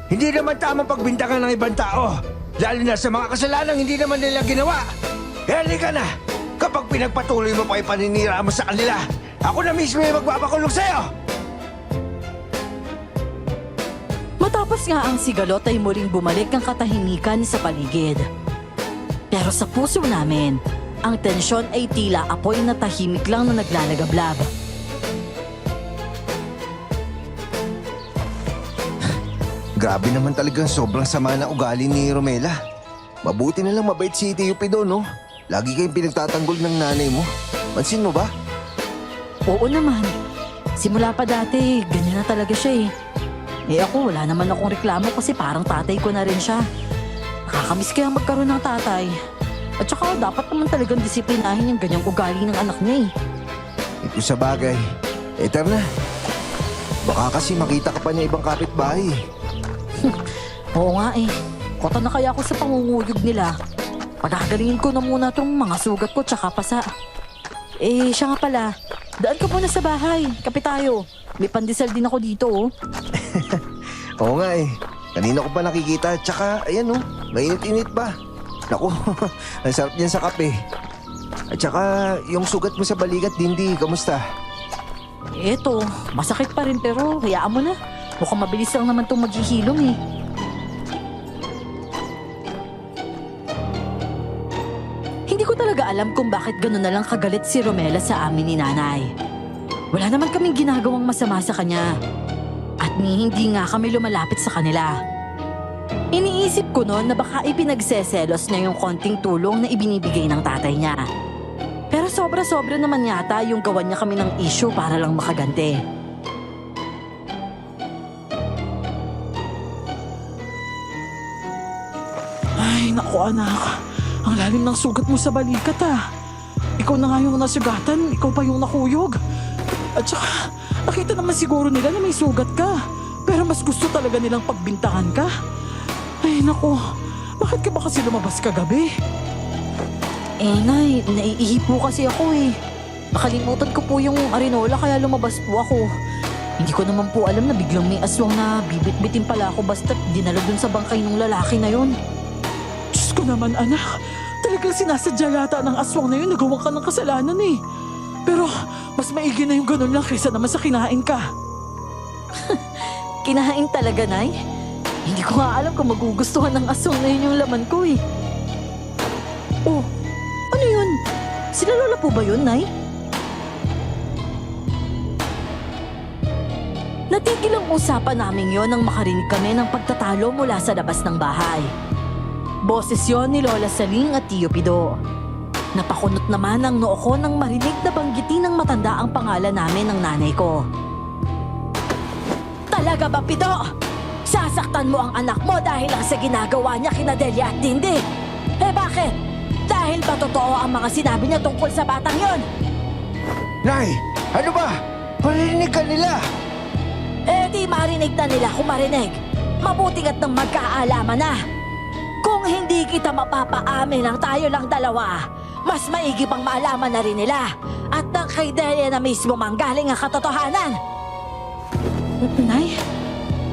Hindi naman tamang pagbintangan ng ibang tao. Lalo na sa mga kasalanang hindi naman nila ginawa. Kaya halika na. Kapag pinagpatuloy mo pa yung paninira mo sa kanila, ako na mismo yung magpapakulong sa'yo. Matapos nga ang sigalot ay muling bumalik ang katahimikan sa paligid. Pero sa puso namin, ang tensyon ay tila apoy na tahimik lang na naglalagablab. Grabe naman talagang sobrang sama na ugali ni Romela. Mabuti na lang mabait si Tio Pido, no? Lagi kayong pinagtatanggol ng nanay mo. Pansin mo ba? Oo naman. Simula pa dati, ganyan na talaga siya eh. Eh ako, wala naman akong reklamo kasi parang tatay ko na rin siya. Nakakamiss kaya magkaroon ng tatay. At saka dapat naman talagang disiplinahin yung ganyang ugali ng anak niya eh. Ito sa bagay. Eter na. Baka kasi makita ka pa ng ibang kapitbahay. Oo nga eh. Kota na kaya ako sa pangunguyog nila. Pagagalingin ko na muna tong mga sugat ko tsaka pasa. Eh, siya nga pala. Daan ka muna sa bahay. Kape tayo. May pandesal din ako dito oh. Oo nga eh. Kanina ko pa nakikita. Tsaka, ayan oh, mainit-init pa. Naku, ang sarap niyan sa kape. At tsaka, yung sugat mo sa balikat, Dindi, kamusta? Eto, masakit pa rin pero hayaan mo na. Mukhang mabilis lang naman itong maghihilom eh. Hindi ko talaga alam kung bakit gano'n na lang kagalit si Romela sa amin ni nanay. Wala naman kaming ginagawang masama sa kanya. At hindi nga kami lumalapit sa kanila. Iniisip ko noon na baka ipinagseselos niya yung konting tulong na ibinibigay ng tatay niya. Pero sobra-sobra naman yata yung gawan niya kami ng issue para lang makaganti. Ay, naku anak. Ang lalim ng sugat mo sa balikat ah. Ikaw na nga yung nasugatan, ikaw pa yung nakuyog. At saka, nakita naman siguro nila na may sugat ka. Pero mas gusto talaga nilang pagbintangan ka. Ay, naku. Bakit ka ba kasi lumabas kagabi? Eh, Nay, naiihi po kasi ako eh. Nakalimutan ko po yung arenola kaya lumabas po ako. Hindi ko naman po alam na biglang may aswang na bibit-bitin pala ako basta't dinala dun sa bangkay ng lalaki na yun. Diyos ko naman, anak. Talagang sinasadya yata ng aswang na yun. Nagawa ka ng kasalanan eh. Pero mas maigi na yung ganun lang kaysa naman sa kinain ka. Kinahain talaga, Nay? Hindi ko nga alam kung magugustuhan ng aswang na yun yung laman ko eh. Oh, ano yun? Sila Lola po ba yun, Nay? Natigil ang usapan namin yon nang makarinig kami ng pagtatalo mula sa labas ng bahay. Boses yon ni Lola Saling at Tio Pido. Napakunot naman ang noo ko nang marinig na banggitin ng matanda ang pangalan namin ng nanay ko. Talaga ba, Pido? Sasaktan mo ang anak mo dahil lang sa ginagawa niya kina Delia at Dindi? Eh bakit? Dahil ba totoo ang mga sinabi niya tungkol sa batang yon? Nay, ano ba? Parinig ka nila. Eh di marinig na nila kung marinig. Mabuti at nang magkaalaman na. Kung hindi kita mapapaamin ang tayo lang dalawa, mas maigi pang maalaman na rin nila. At ang kay Delia na mismo manggaling ang katotohanan. Nay?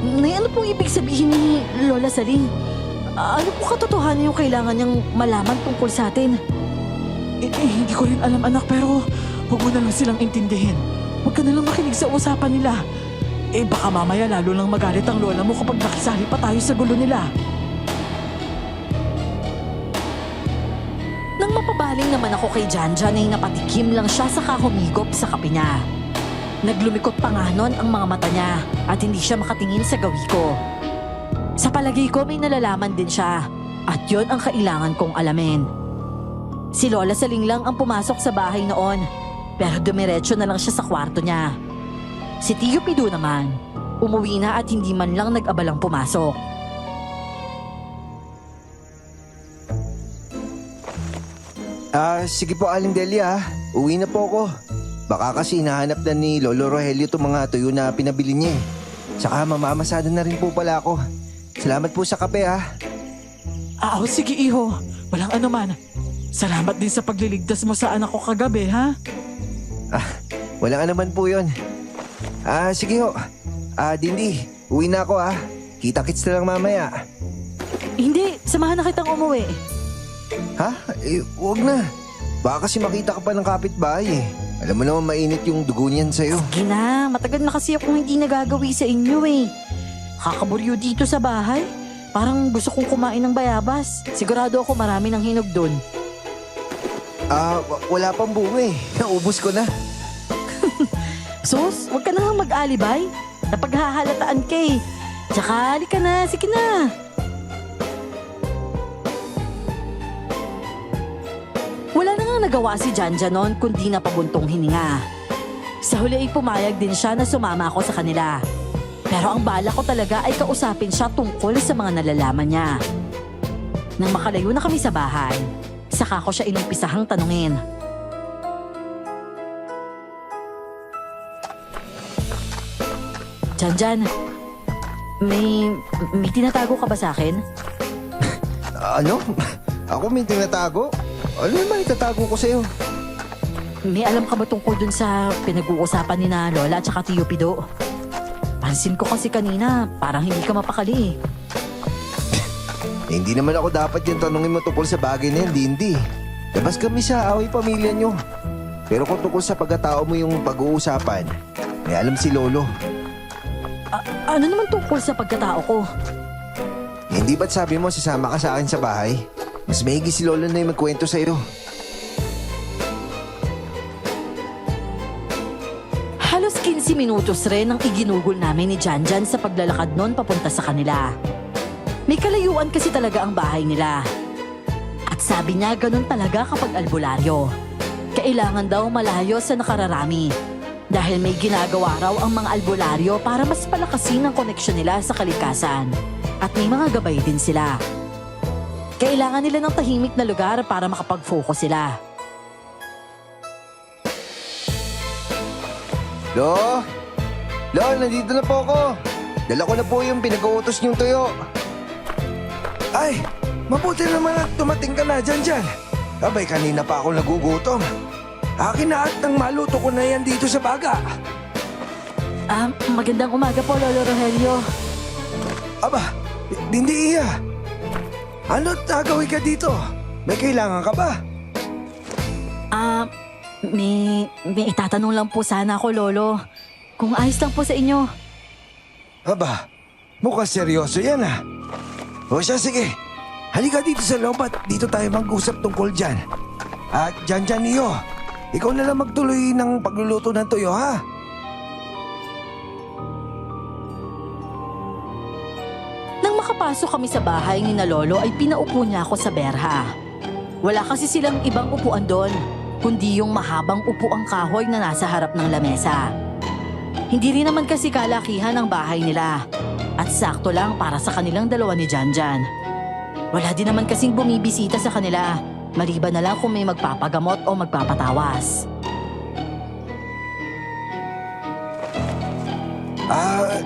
Nay, ano pong ibig sabihin ni Lola Saling? Ano po katotohanan yung kailangan niyang malaman tungkol sa atin? Hindi ko rin alam, anak, pero huwag mo na lang silang intindihin. Huwag ka na lang makinig sa usapan nila. Eh baka mamaya lalo lang magalit ang lola mo kapag nakisali pa tayo sa gulo nila. Nang mapabaling naman ako kay Janjan ay napatikim lang siya saka humigop sa kape niya. Naglumikot pa nga nun ang mga mata niya at hindi siya makatingin sa gawi ko. Sa palagay ko may nalalaman din siya at yon ang kailangan kong alamin. Si Lola Saling lang ang pumasok sa bahay noon pero dumiretso na lang siya sa kwarto niya. Si Tio Pido naman, umuwi na at hindi man lang nag-abalang pumasok. Sige po, Aling Delia. Uwi na po ako. Baka kasi hinahanap na ni Lolo Rogelio itong mga tuyo na pinabili niya eh. Saka mamamasada na rin po pala ako. Salamat po sa kape ha. Sige iho. Walang anuman. Salamat din sa pagliligtas mo sa anak ko kagabi, ha? Walang anuman po yun. Sige ho. Dindi, uwi na ako ha. Kita-kits na lang mamaya. Hindi, samahan na kitang umuwi. Ha? Huwag na. Baka kasi makita ka pa ng kapitbahay eh. Alam mo naman mainit yung dugo niyan sa'yo. Sige na, matagal na kasi akong hindi nagagawi sa inyo eh. Kakaburyo dito sa bahay. Parang gusto kong kumain ng bayabas. Sigurado ako marami ng hinog dun. Wala pang bunga eh. Naubos ko na. Sus, huwag ka na nga mag-alibay. Napaghahalataan ka eh. Tsaka, halika na, sige na. Wala na nga nagawa si Janja noon kundi napabuntong hininga. Sa huli ay pumayag din siya na sumama ako sa kanila. Pero ang bala ko talaga ay kausapin siya tungkol sa mga nalalaman niya. Nang makalayo na kami sa bahay, saka ko siya inumpisahang tanungin. Janjan, may tinatago ka ba sa akin? Ano? Ako may tinatago? Ano naman itatago ko sa'yo? May alam ka ba tungkol dun sa pinag-uusapan ni na Lola at saka Tio Pido? Pansin ko kasi kanina, parang hindi ka mapakali eh. Hindi naman ako dapat yung tanungin mo tungkol sa bagay na yan, Dindi. Labas kami sa away pamilya nyo. Pero kung tungkol sa pagkatao mo yung pag-uusapan, may alam si Lolo. Ano naman tungkol sa pagkatao ko? Hindi ba't sabi mo sasama ka sa akin sa bahay? Mas maigi si Lolo na yung magkwento sa'yo. Halos 15 minutos rin ang iginugol namin ni Janjan sa paglalakad noon papunta sa kanila. May kalayuan kasi talaga ang bahay nila. At sabi niya ganun talaga kapag albularyo. Kailangan daw malayo sa nakararami. Dahil may ginagawa raw ang mga albularyo para mas palakasin ang koneksyon nila sa kalikasan. At may mga gabay din sila. Kailangan nila ng tahimik na lugar para makapag-focus sila. Lo, nandito na po ako. Dala ko na po yung pinag-uutos niyong tuyo. Ay, mabuti naman at dumating ka na dyan. Abay, kanina pa ako nagugutom. Akin na at nang maluto ko na yan dito sa baga. Magandang umaga po, Lolo Rogelio. Aba, Dindi iya. Ano't gagawin ka dito? May kailangan ka ba? May itatanong lang po sana ako, Lolo. Kung ayos lang po sa inyo. Aba, mukhang seryoso yan ah. O siya, sige. Halika dito sa loob at dito tayo mag-usap tungkol dyan. At dyan iyo. Ikaw na lang magtuloy ng pagluluto ng tuyo, ha? Nang makapasok kami sa bahay ni na Lolo ay pinaupo niya ako sa berha. Wala kasi silang ibang upuan doon, kundi yung mahabang upuang kahoy na nasa harap ng lamesa. Hindi rin naman kasi kalakihan ang bahay nila at sakto lang para sa kanilang dalawa ni Janjan. Wala din naman kasing bumibisita sa kanila, maliban na lang kung may magpapagamot o magpapatawas.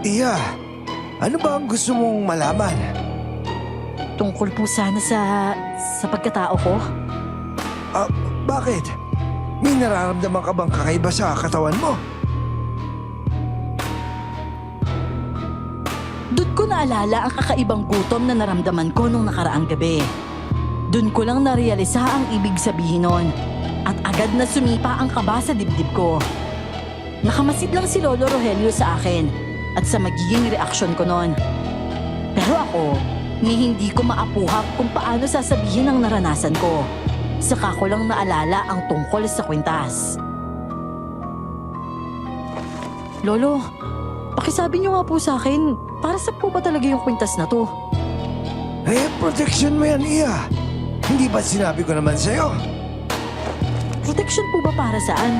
Iya. Ano ba ang gusto mong malaman? Tungkol po sana sa pagkatao ko. Bakit? May nararamdaman ka bang kakaiba sa katawan mo? Doon ko naalala ang kakaibang gutom na naramdaman ko nung nakaraang gabi. Doon ko lang narealisa ang ibig sabihin nun at agad na sumipa ang kaba sa dibdib ko. Nakamasid lang si Lolo Rogelio sa akin at sa magiging reaksyon ko nun. Pero ako, hindi ko maapuhap kung paano sasabihin ang naranasan ko. Saka ko lang naalala ang tungkol sa kwintas. Lolo, pakisabi niyo nga po sa akin, para sa po ba talaga yung kwintas na to? Eh, protection mo yan, Iya. Hindi ba sinabi ko naman sa'yo? Protection po ba para saan?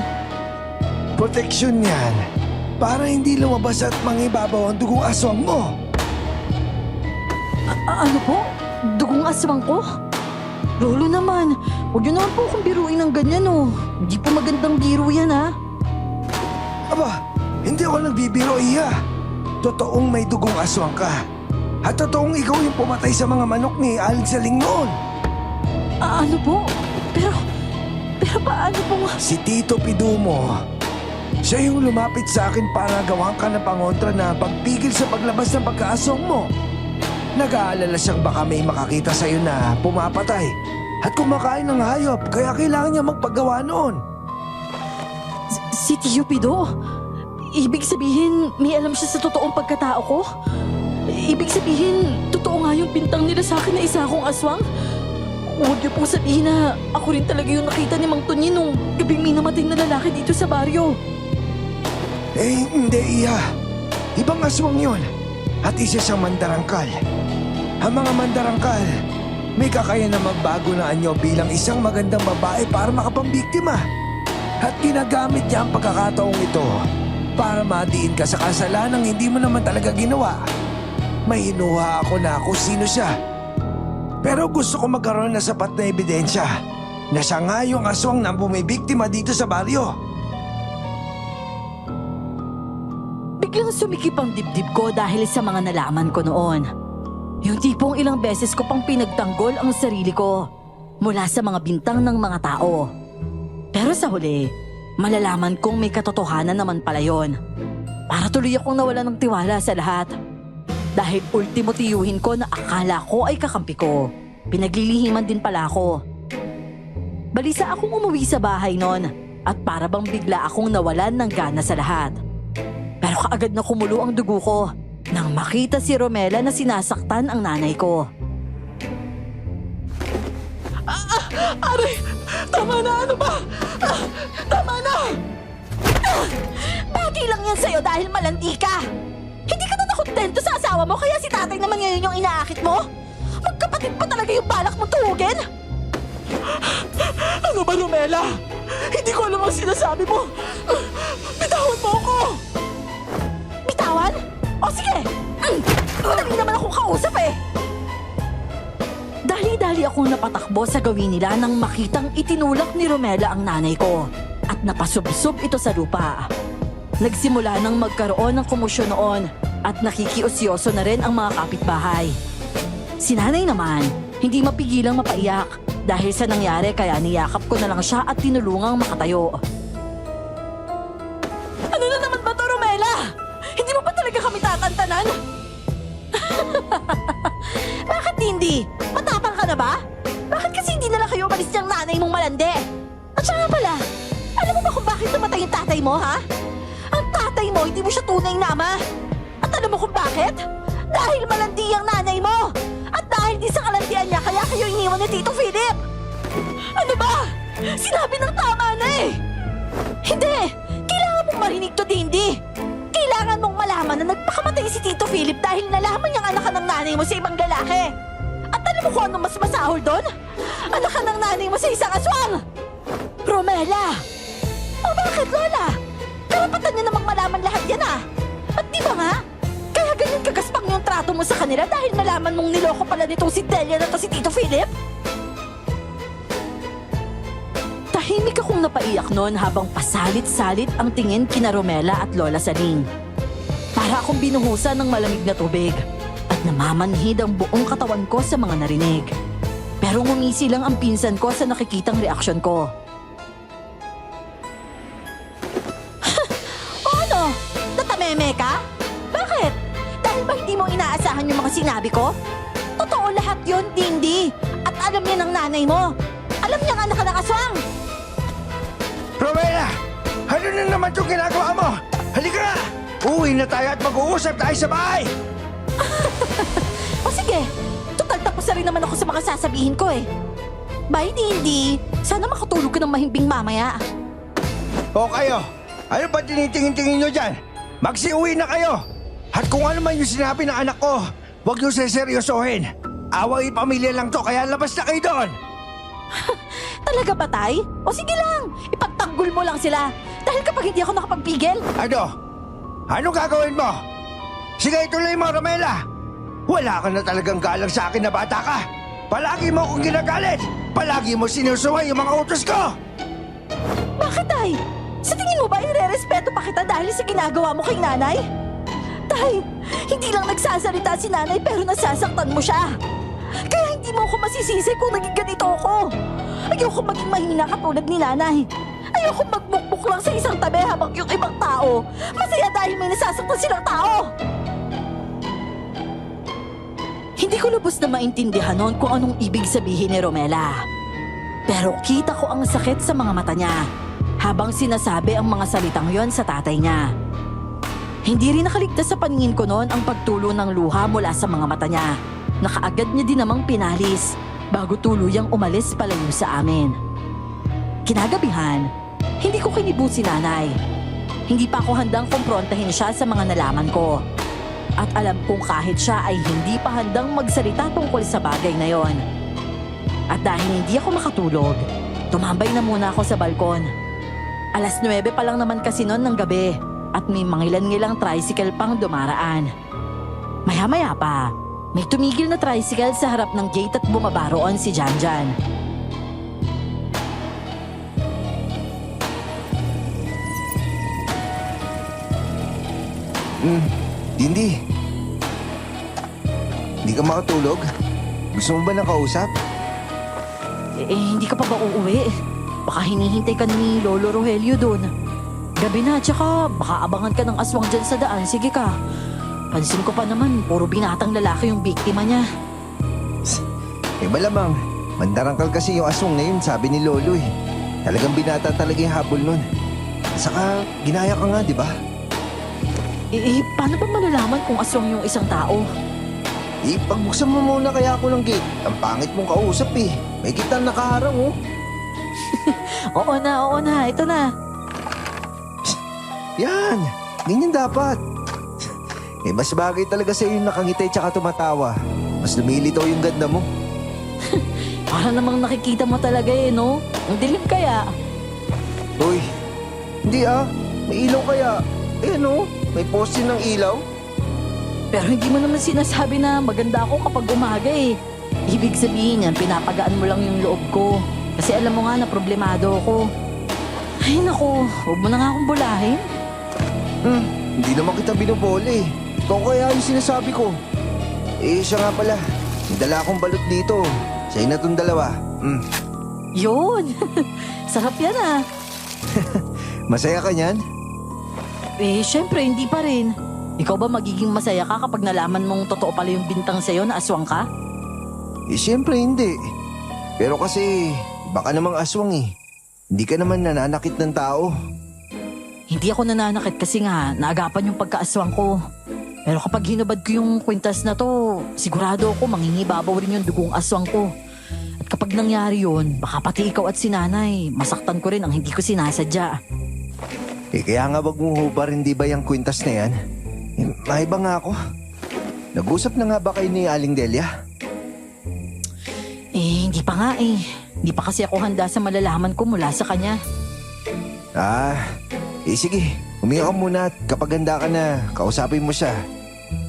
Protection yan. Para hindi lumabas at mangibabaw ang dugong aswang mo. Ano po? Dugong aswang ko? Lolo naman, huwag niyo naman po akong biruin ng ganyan oh. Hindi po magandang biro yan ha. Aba, hindi ako nagbibiro, Iya. Totoong may dugong aswang ka. At totoong ikaw yung pumatay sa mga manok ni Aling Saling noon. Ano po? Pero paano po nga? Si Tito Pidumo. Siya yung lumapit sa akin para gawan ka ng pangontra na pagpigil sa paglabas ng pagkaaswang mo. Nag-aalala siyang baka may makakita sa'yo na pumapatay at kumakain ng hayop kaya kailangan niya magpagawa noon. Si Tio Pido? Ibig sabihin, may alam siya sa totoong pagkatao ko? Ibig sabihin, totoo nga yung bintang nila sa akin na isa akong aswang? Huwag niyo pong sabihin na ako rin talaga yung nakita ni Mang Tonyin nung gabing may namatay na lalaki dito sa baryo. Eh, hindi, Iya. Ibang aswang yun. At isa siyang mandarangkal. Ang mga mandarangkal, may kakaya na magbago na anyo bilang isang magandang babae para makapambiktima. At ginagamit niya ang pagkakataong ito para madiin ka sa kasalanang hindi mo naman talaga ginawa. May hinuha ako na kung sino siya. Pero gusto ko magkaroon ng sapat na ebidensya na siya nga yung aswang na bumibiktima dito sa baryo. Biglang sumikip ang dibdib ko dahil sa mga nalaman ko noon. Yung tipong ilang beses ko pang pinagtanggol ang sarili ko mula sa mga bintang ng mga tao. Pero sa huli, malalaman kong may katotohanan naman pala yon. Para tuloy akong nawala ng tiwala sa lahat. Dahil ultimo tiyuhin ko na akala ko ay kakampi ko. Pinaglilihiman din pala ako. Balisa akong umuwi sa bahay noon at para bang bigla akong nawalan ng gana sa lahat. Pero kaagad na kumulo ang dugo ko nang makita si Romela na sinasaktan ang nanay ko. Aray! Tama na! Ano ba? Tama na! Bagay lang yan sa'yo dahil malandi ka! Hindi ka na nakontento sa asawa mo kaya si tatay naman ngayon yung inaakit mo? Magkapatid pa talaga yung balak mong tuhugin? Ano ba, Romela? Hindi ko alam ang sinasabi mo! Bitawan mo ako! Bitawan? O sige! Madali naman akong kausap eh! Dali-dali akong napatakbo sa gawin nila nang makitang itinulak ni Romela ang nanay ko at napasubsob ito sa lupa. Nagsimula nang magkaroon ng komosyon noon at nakikiusyoso na rin ang mga kapitbahay. Si nanay naman, hindi mapigilang mapaiyak dahil sa nangyari kaya niyakap ko na lang siya at tinulungang makatayo. Ano na naman ba to, Romela? Hindi mo ba talaga kami tatantanan? Bakit hindi? Matapang ka na ba? Bakit kasi hindi na lang kayo umalis niyang nanay mong malandi? At siya nga pala, alam mo ba kung bakit namatay yung tatay mo, ha? Ang tatay mo, hindi mo siya tunay na ama. At alam mo kung bakit? Dahil malandi ang nanay mo. At dahil di sa kalandian niya, kaya kayo iniwan ni Tito Philip. Ano ba? Sinabi ng tama na eh. Hindi! Kailangan mong marinig to, Dindi. Kailangan mong malaman na nagpakamatay si Tito Philip dahil nalaman niyang anak ka ng nanay mo sa ibang lalaki. At alam mo kung ano mas masahol doon? Anak ka ng nanay mo sa isang aswang! Romela! O bakit, Lola? Karapatan niya namang malaman lahat yan ah! At di ba nga? Kaya ganyan kagaspang yung trato mo sa kanila dahil nalaman mong niloko pala nitong si Delia na to si Tito Philip? Tahimik akong napaiyak noon habang pasalit-salit ang tingin kina Romela at Lola Saling. Para akong binuhusan ng malamig na tubig at namamanhid ang buong katawan ko sa mga narinig. Pero ngumisi lang ang pinsan ko sa nakikitang reaksyon ko. O ano? Natameme ka? Bakit? Dahil ba hindi mo inaasahan yung mga sinabi ko? Totoo lahat yun, Dindi. At alam niya ng nanay mo. Alam niya nga anak ka ng aswang. Romela! Ano na naman itong ginagawa mo? Halika na! Uwi na tayo at mag-uusap tayo sa bahay! O sige, total tapos na rin naman ako sa mga sasabihin ko eh. Bye, Dindi. Sana makatulog ka ng mahimbing mamaya. O kayo, ano ba tinitingin-tingin nyo dyan? Magsiuwi na kayo! At kung ano man yung sinabi ng anak ko, huwag niyo seseryosohin. Awang pamilya lang to, kaya labas na kayo doon! Talaga ba, Tay? O sige lang, ipagtanggol mo lang sila. Dahil kapag hindi ako nakapagpigil, Ano? Anong gagawin mo? Sige, ituloy mo, Romela! Wala ka na talagang galang sa akin na bata ka! Palagi mo akong ginagalit! Palagi mo sinusuway yung mga utos ko! bakit, Tay? Sa tingin mo ba ire-respeto pa kita dahil sa ginagawa mo kay nanay? Tay, hindi lang nagsasalita si nanay pero nasasaktan mo siya. Kaya hindi mo ako masisisi kung naging ganito ako. Ayoko maging mahina katulad ni nanay. Ayoko magbukbuk lang sa isang tabi habang yung ibang tao masaya dahil may nasasaktan silang tao. Hindi ko lubos na maintindihan noon kung anong ibig sabihin ni Romela. Pero kita ko ang sakit sa mga mata niya habang sinasabi ang mga salitang yon sa tatay niya. Hindi rin nakaligtas sa paningin ko noon ang pagtulo ng luha mula sa mga mata niya. Nakaagad niya din namang pinalis bago tuluyang umalis palayo sa amin. Kinagabihan, hindi ko kinibo si nanay. Hindi pa ako handang kumprontahin siya sa mga nalaman ko. At alam kong kahit siya ay hindi pa handang magsalita tungkol sa bagay na yon. At dahil hindi ako makatulog, tumambay na muna ako sa balkon. 9:00 pa lang naman kasi noon ng gabi at may mangilan-ngilang tricycle pang dumaraan. Maya-maya pa, may tumigil na tricycle sa harap ng gate at bumaba roon si Janjan. Dindi. Hindi ka makatulog? Gusto mo ba ng kausap? Hindi ka pa ba uuwi? Baka hinihintay ka ni Lolo Rogelio doon. Gabi na, tsaka baka abangan ka ng aswang dyan sa daan. Sige ka. Pansin ko pa naman, puro binatang lalaki yung biktima niya. Malamang. Mandarangkal kasi yung aswang na yun, sabi ni Lolo eh. Talagang binata talaga yung habol nun. Saka, ginaya ka nga, di ba? Paano ba malalaman kung aswang yung isang tao? Pagbuksan mo muna kaya ako ng gate. Ang pangit mong kausap eh. May kitang nakaharang oh. Oo na, ito na. Yan, ganyan dapat. Mas bagay talaga sa'yo yung nakangiti tsaka tumatawa. Mas lumilitaw yung ganda mo. Para namang nakikita mo talaga no? Ang dilim kaya. Uy, hindi may ilaw kaya. May poste ng ilaw. Pero hindi mo naman sinasabi na maganda ako kapag umaga eh. Ibig sabihin yan, pinapagaan mo lang yung loob ko. Kasi alam mo nga na problemado ako. Ay naku, huwag mo na nga akong bulahin. Hindi naman kita binubole. Ikaw kaya yung sinasabi ko. Siya nga pala. May dala akong balot dito. Sa'yo na tong dalawa. Yun, sarap yan Masaya ka niyan? Syempre hindi pa rin. Ikaw ba magiging masaya ka kapag nalaman mong totoo pala yung bintang sa'yo na aswang ka? Siyempre hindi. Pero kasi, baka namang aswang eh. Hindi ka naman nananakit ng tao. Hindi ako nananakit kasi nga naagapan yung pagkaaswang ko. Pero kapag hinubad ko yung kwintas na to, sigurado ako mangingibabaw rin yung dugong aswang ko. At kapag nangyari yun, baka pati ikaw at si nanay, masaktan ko rin ang hindi ko sinasadya. Kaya nga wag mong hubarin di ba yung kwintas na yan? Maiba nga ako. Nag-usap na nga ba kayo ni Aling Delia? Hindi pa nga eh. Hindi pa kasi ako handa sa malalaman ko mula sa kanya. Sige. Huminga ka muna at kapag handa ka na, kausapin mo siya.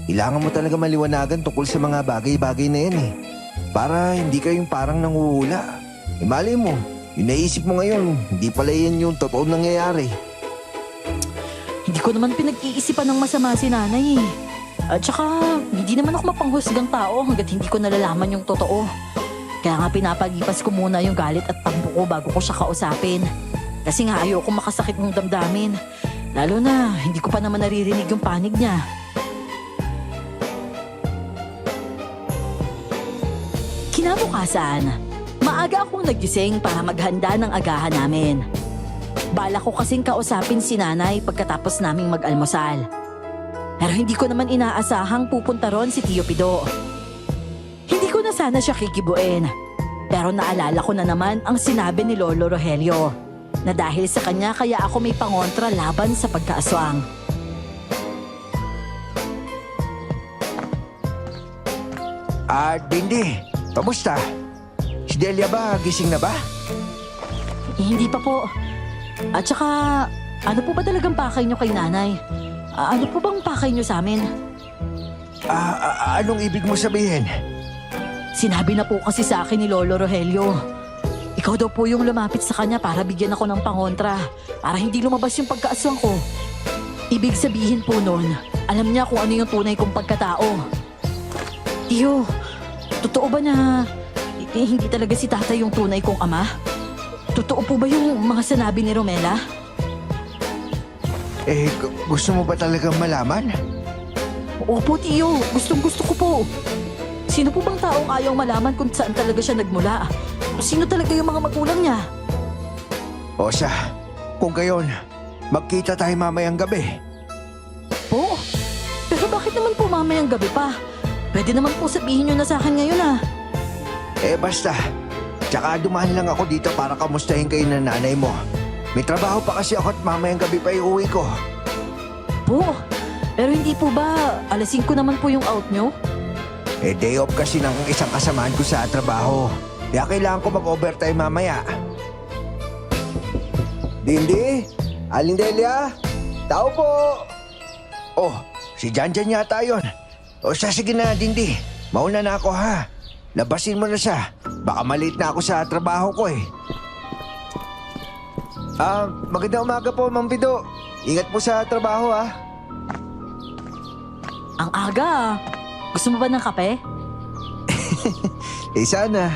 Kailangan mo talaga maliwanagan tungkol sa mga bagay-bagay na yan eh. Para hindi kayong parang nanguhula. Malay mo, yung naisip mo ngayon, hindi pala yan yung totoong nangyayari. Hindi ko naman pinag-iisipan ng masama si nanay eh. At saka, hindi naman ako mapanghusgang tao hanggat hindi ko nalalaman yung totoo. Kaya nga pinapagipas ko muna yung galit at tampo ko bago ko siya kausapin. Kasi nga ayoko makasakit ng damdamin. Lalo na, hindi ko pa naman naririnig yung panig niya. Kinabukasan, maaga akong nagising para maghanda ng agahan namin. Bala ko kasing kausapin si nanay pagkatapos naming mag-almusal. Pero hindi ko naman inaasahang pupunta ron si Tio Pido. Hindi ko na sana siya kikibuin. Pero naalala ko na naman ang sinabi ni Lolo Rogelio na dahil sa kanya kaya ako may pangontra laban sa pagkaaswang. Dindi, kamusta? Si Delia ba, gising na ba? Hindi pa po. At saka, ano po ba talagang pakay nyo kay nanay? Ano po bang pakay nyo sa amin? Anong ibig mo sabihin? Sinabi na po kasi sa akin ni Lolo Rogelio. Ikaw daw po yung lumapit sa kanya para bigyan ako ng pangontra. Para hindi lumabas yung pagkaaswang ko. Ibig sabihin po nun, alam niya kung ano yung tunay kong pagkatao. Tiyo, totoo ba na hindi talaga si tatay yung tunay kong ama? Totoo po ba yung mga sinabi ni Romela? Gusto mo ba talagang malaman? Opo, Tiyo. Gustong-gusto ko po. Sino po bang taong ayaw malaman kung saan talaga siya nagmula? Sino talaga yung mga magulang niya? O siya, kung gayon, magkita tayo mamayang gabi. Po? Pero bakit naman po mamayang gabi pa? Pwede naman po sabihin nyo na sa akin ngayon ah. Basta. Tsaka dumaan lang ako dito para kamustahin kayo ng nanay mo. May trabaho pa kasi ako at mamayang gabi pa iuwi ko. Po? Pero hindi po ba alas 5 naman po yung out nyo? Day off kasi ng isang kasamahan ko sa trabaho. Kaya kailangan ko mag-overtime mamaya. Dindi? Aling Delia? Tao po! Oh, si Janjan yata yun. O siya, sige na, Dindi. Mauna na ako ha. Labasin mo na siya. Baka malate na ako sa trabaho ko eh. Magandang umaga po, Mang Pido. Ingat po sa trabaho ha. Ang aga ah. Gusto mo ba ng kape? Sana.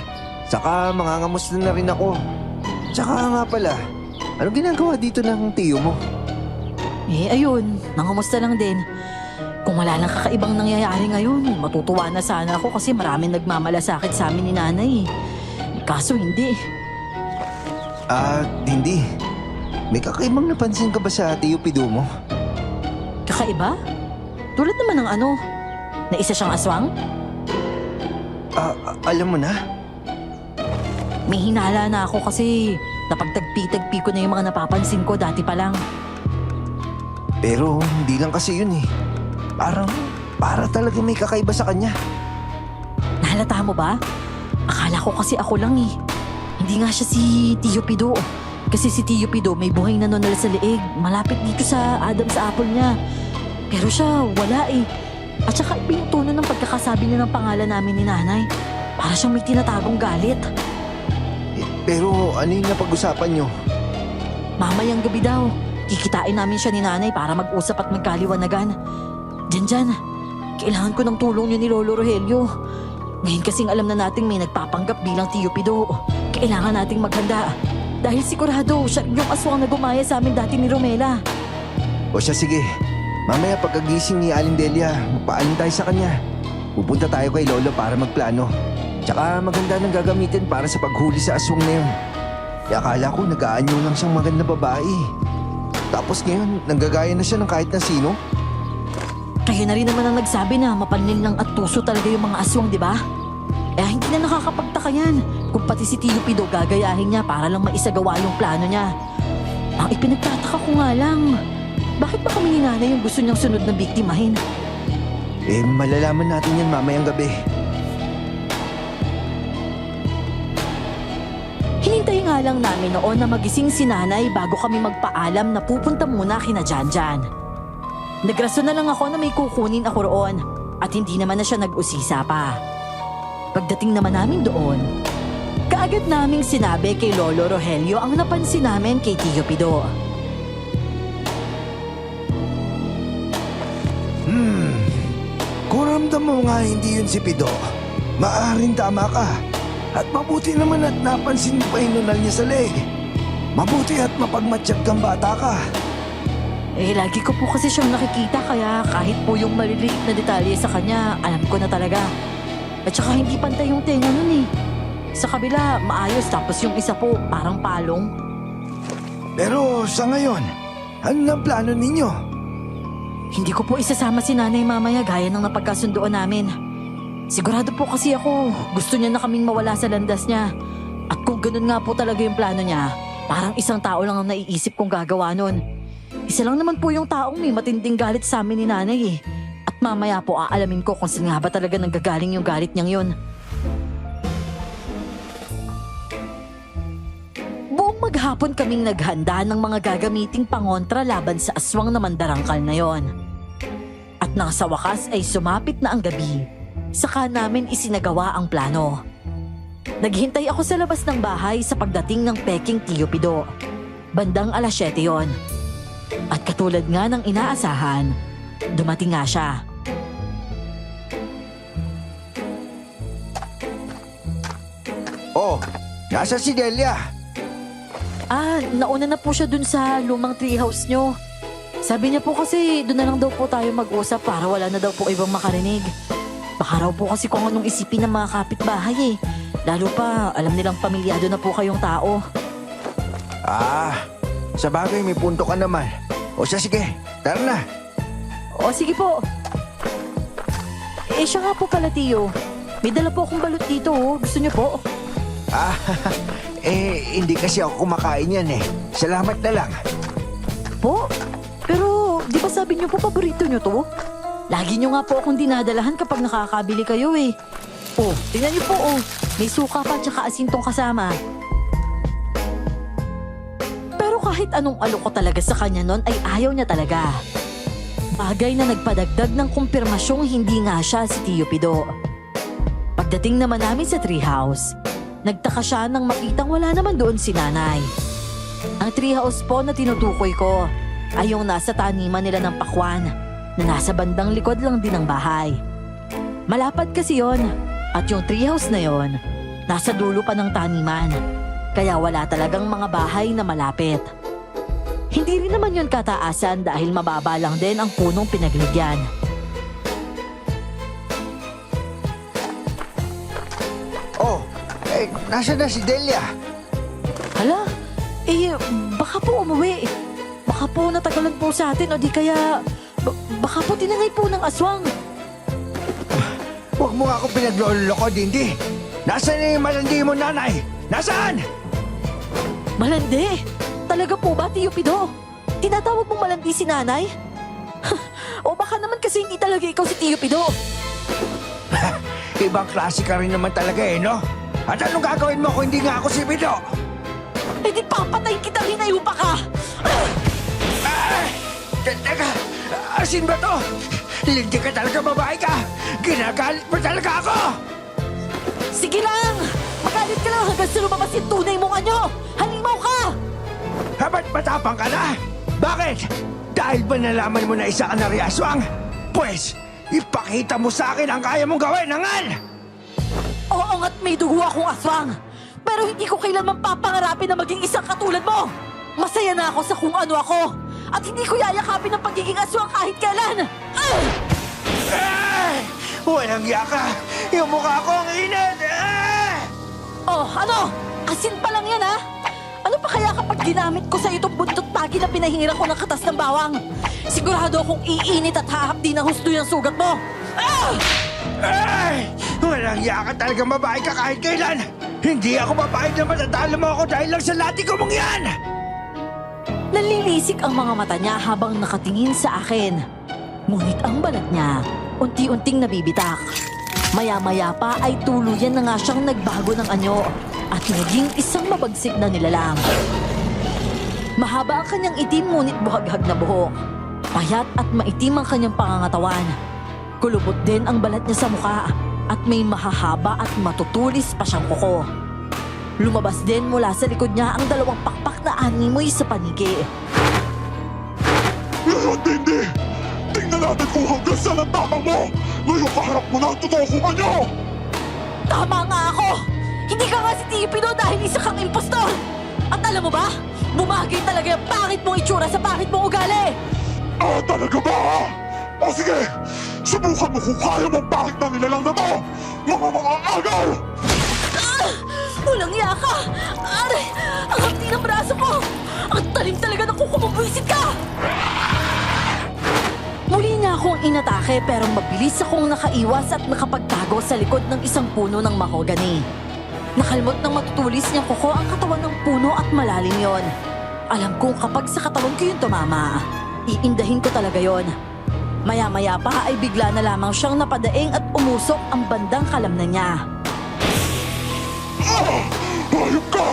Saka mangangamusta na rin ako. Tsaka nga pala, anong ginagawa dito ng tiyo mo? Ayun. Nangamusta lang din. Kung wala lang kakaibang nangyayari ngayon, matutuwa na sana ako kasi maraming nagmamalasakit sa amin ni nanay. Kaso hindi. Hindi. May kakaibang napansin ka ba sa tiyo Pido mo? Kakaiba? Tulad naman ng ano? Na isa siyang aswang? Alam mo na? May hinala na ako kasi napagtagpi-tagpi ko na yung mga napapansin ko dati pa lang. Pero hindi lang kasi yun eh. Para talaga may kakaiba sa kanya. Nahalata mo ba? Akala ko kasi ako lang eh. Hindi nga siya si Tio Pido. Kasi si Tio Pido may buhay na nonal sa leeg. Malapit dito sa Adam's apple niya. Pero siya, wala eh. At saka pinutuno ng pagkakasabi niya ng pangalan namin ni nanay. Para siyang may tinatagong galit. Pero ano yung napag-usapan nyo? Mamayang gabi daw. Kikitain namin siya ni nanay para mag-usap at magkaliwanagan. Diyan. Kailangan ko ng tulong niyo ni Lolo Rogelio. Ngayon kasing alam na nating may nagpapanggap bilang Tio Pido. Kailangan nating maghanda. Dahil sigurado siya yung aswang na gumaya sa amin dati ni Romela. O siya, sige. Mamaya pagkagising ni Aling Delia, magpaalam tayo sa kanya. Pupunta tayo kay Lolo para magplano. Tsaka maganda nang gagamitin para sa paghuli sa aswang na yun. Akala ko nag-aanyo lang siyang maganda babae. Tapos ngayon, nanggagaya na siya ng kahit na sino. Kayo na rin naman ang nagsabi na mapanlin lang at tuso talaga yung mga aswang, di ba? Hindi na nakakapagtaka yan kung pati si Tio Pido gagayahin niya para lang maisagawa yung plano niya. Ang ipinagtataka ko nga lang, bakit ba kami ni nanay yung gusto niyang sunod na biktimahin? Malalaman natin yan mamayang gabi. Hinintay nga lang namin noon na magising si nanay bago kami magpaalam na pupunta muna kina Janjan. Nagrason na lang ako na may kukunin ako roon at hindi naman na siya nag-usisa pa. Pagdating naman namin doon, kaagad naming sinabi kay Lolo Rogelio ang napansin namin kay Tio Pido. Kung ramdam mo nga hindi yun si Pido, maaaring tama ka. At mabuti naman at napansin mo pa yung nunal niya sa leg. Mabuti at mapagmatsyag kang bata ka. Lagi ko po kasi siyang nakikita kaya kahit po yung maliliit na detalye sa kanya, alam ko na talaga. At saka hindi pantay yung tenga nun eh. Sa kabila, maayos tapos yung isa po, parang palong. Pero sa ngayon, ano ang plano ninyo? Hindi ko po isasama si nanay mamaya gaya ng napagkasundoan namin. Sigurado po kasi ako, gusto niya na kaming mawala sa landas niya. At kung ganun nga po talaga yung plano niya, parang isang tao lang ang naiisip kong gagawa nun. Isa lang naman po yung taong may matinding galit sa amin ni nanay eh. At At mamaya po aalamin ko kung saan nga ba talaga nanggagaling yung galit niyang yun. Buong maghapon kaming naghanda ng mga gagamiting pangontra laban sa aswang na mandarangkal na yon. At nang sa wakas ay sumapit na ang gabi, saka namin isinagawa ang plano. Naghintay ako sa labas ng bahay sa pagdating ng peking Tio Pido. Bandang 7:00 yon. At katulad nga ng inaasahan, dumating nga siya. Oh, nasa si Delia? Nauna na po siya dun sa lumang treehouse nyo. Sabi niya po kasi dun na lang daw po tayo mag-usap para wala na daw po ibang makarinig. Baka raw po kasi kung anong isipin ng mga kapitbahay eh. Lalo pa, alam nilang pamilyado na po kayong tao. Sa bagay may punto ka naman. O siya, sige, tara na. O sige po. Siya nga po pala, Tio. May dala po akong balot dito, oh. Gusto niyo po? Hindi kasi ako kumakain yan eh. Salamat na lang. Po? Pero, di ba sabi niyo po paborito niyo to? Lagi niyo nga po akong dinadalahan kapag nakakabili kayo eh. Oh, tingnan niyo po oh. May suka pa tsaka asintong kasama. Pero kahit anong alok ko talaga sa kanya nun ay ayaw niya talaga. Bagay na nagpadagdag ng kumpirmasyong hindi nga siya si Tio Pido. Pagdating naman namin sa treehouse, nagtaka siya nang makitang wala naman doon si nanay. Ang treehouse po na tinutukoy ko ay yung nasa taniman nila ng pakwan na nasa bandang likod lang din ng bahay. Malapad kasi yon at yung treehouse na yon nasa dulo pa ng taniman kaya wala talagang mga bahay na malapit. Hindi rin naman yun kataasan dahil mababa lang din ang punong pinagligyan. Oh, nasa na si Delia? Hala, baka po umuwi. Baka po natagalan po sa atin o di kaya baka po tinangay po ng aswang. Huwag mo nga ako pinagloloko, Dindi. Nasaan na yung malandi mo, nanay? Nasaan? Malandi? Talaga po ba, Tio Pido? Tinatawag mong malandi si nanay? O baka naman kasi hindi talaga ikaw si Tio Pido. Ibang klase ka rin naman talaga eh, no? At anong gagawin mo kung hindi nga ako si Pido? Eh di papatayin kita rin ay upa ka! Teka, asin ba to? Hindi ka talaga babae ka! Ginagalit mo talaga ako! Sige lang! Magalit ka lang hanggang sa lumabas yung tunay mong anyo! Halimaw ka! Ba't matapang ka na? Bakit? Dahil ba nalaman mo na isa ka na rin aswang? Pwes, ipakita mo sa akin ang kaya mong gawin, hangal! Oo nga't may dugo akong aswang! Pero hindi ko kailanman papangarapin na maging isang katulad mo! Masaya na ako sa kung ano ako! At hindi ko yayakapin ang pagiging aswang kahit kailan! Walang yaka! Yung mukha ko ang init! Oh, ano? Asin pa lang yan, ha? Ano pa kaya kapag ginamit ko sa itong buntot pagi na pinahingiran ko ng katas ng bawang? Sigurado akong iinit at hahapdi ng husto yung sugat mo! Walang yaka talagang babae ka kahit kailan! Hindi ako babae na matatalo mo ako dahil lang sa lati ko mong yan! Nalilisik ang mga mata niya habang nakatingin sa akin. Ngunit ang balat niya, unti-unting nabibitak. Maya-maya pa ay tuluyan na nga siyang nagbago ng anyo at naging isang mabagsik na nilalang. Mahaba ang kanyang itim ngunit buhaghag na buhok. Payat at maitim ang kanyang pangangatawan. Kulubot din ang balat niya sa mukha at may mahahaba at matutulis pa siyang kuko. Lumabas din mula sa likod niya ang dalawang pakpak na animoy sa paniki. Ngayon, Dindi! Tingnan natin kung hanggang saan ang tapang mo! Ngayon kaharap mo na ang totoo kung ano! Tama nga ako! Hindi ka nga si Tio Pido dahil isa kang impostor! At alam mo ba, bumagay talaga yung pangit mong itsura sa pangit mong ugali! Talaga ba? O sige, subukan mo kung kaya mong bakit na nilalang na to! Mga agaw! Walang yaka! Aray! Ang hapdi ng braso ko! Ang talim talaga ng kukumabwisit ka! Muli niya akong inatake pero mabilis akong nakaiwas at nakapagtago sa likod ng isang puno ng mahogany. Nakalmot ng matutulis niyang kuko ang katawan ng puno at malalim yon. Alam kong kapag sa katawan ko yung tumama, iindahin ko talaga yon. Maya-maya pa ay bigla na lamang siyang napadaing at umusok ang bandang kalamnan niya. Hayop ka!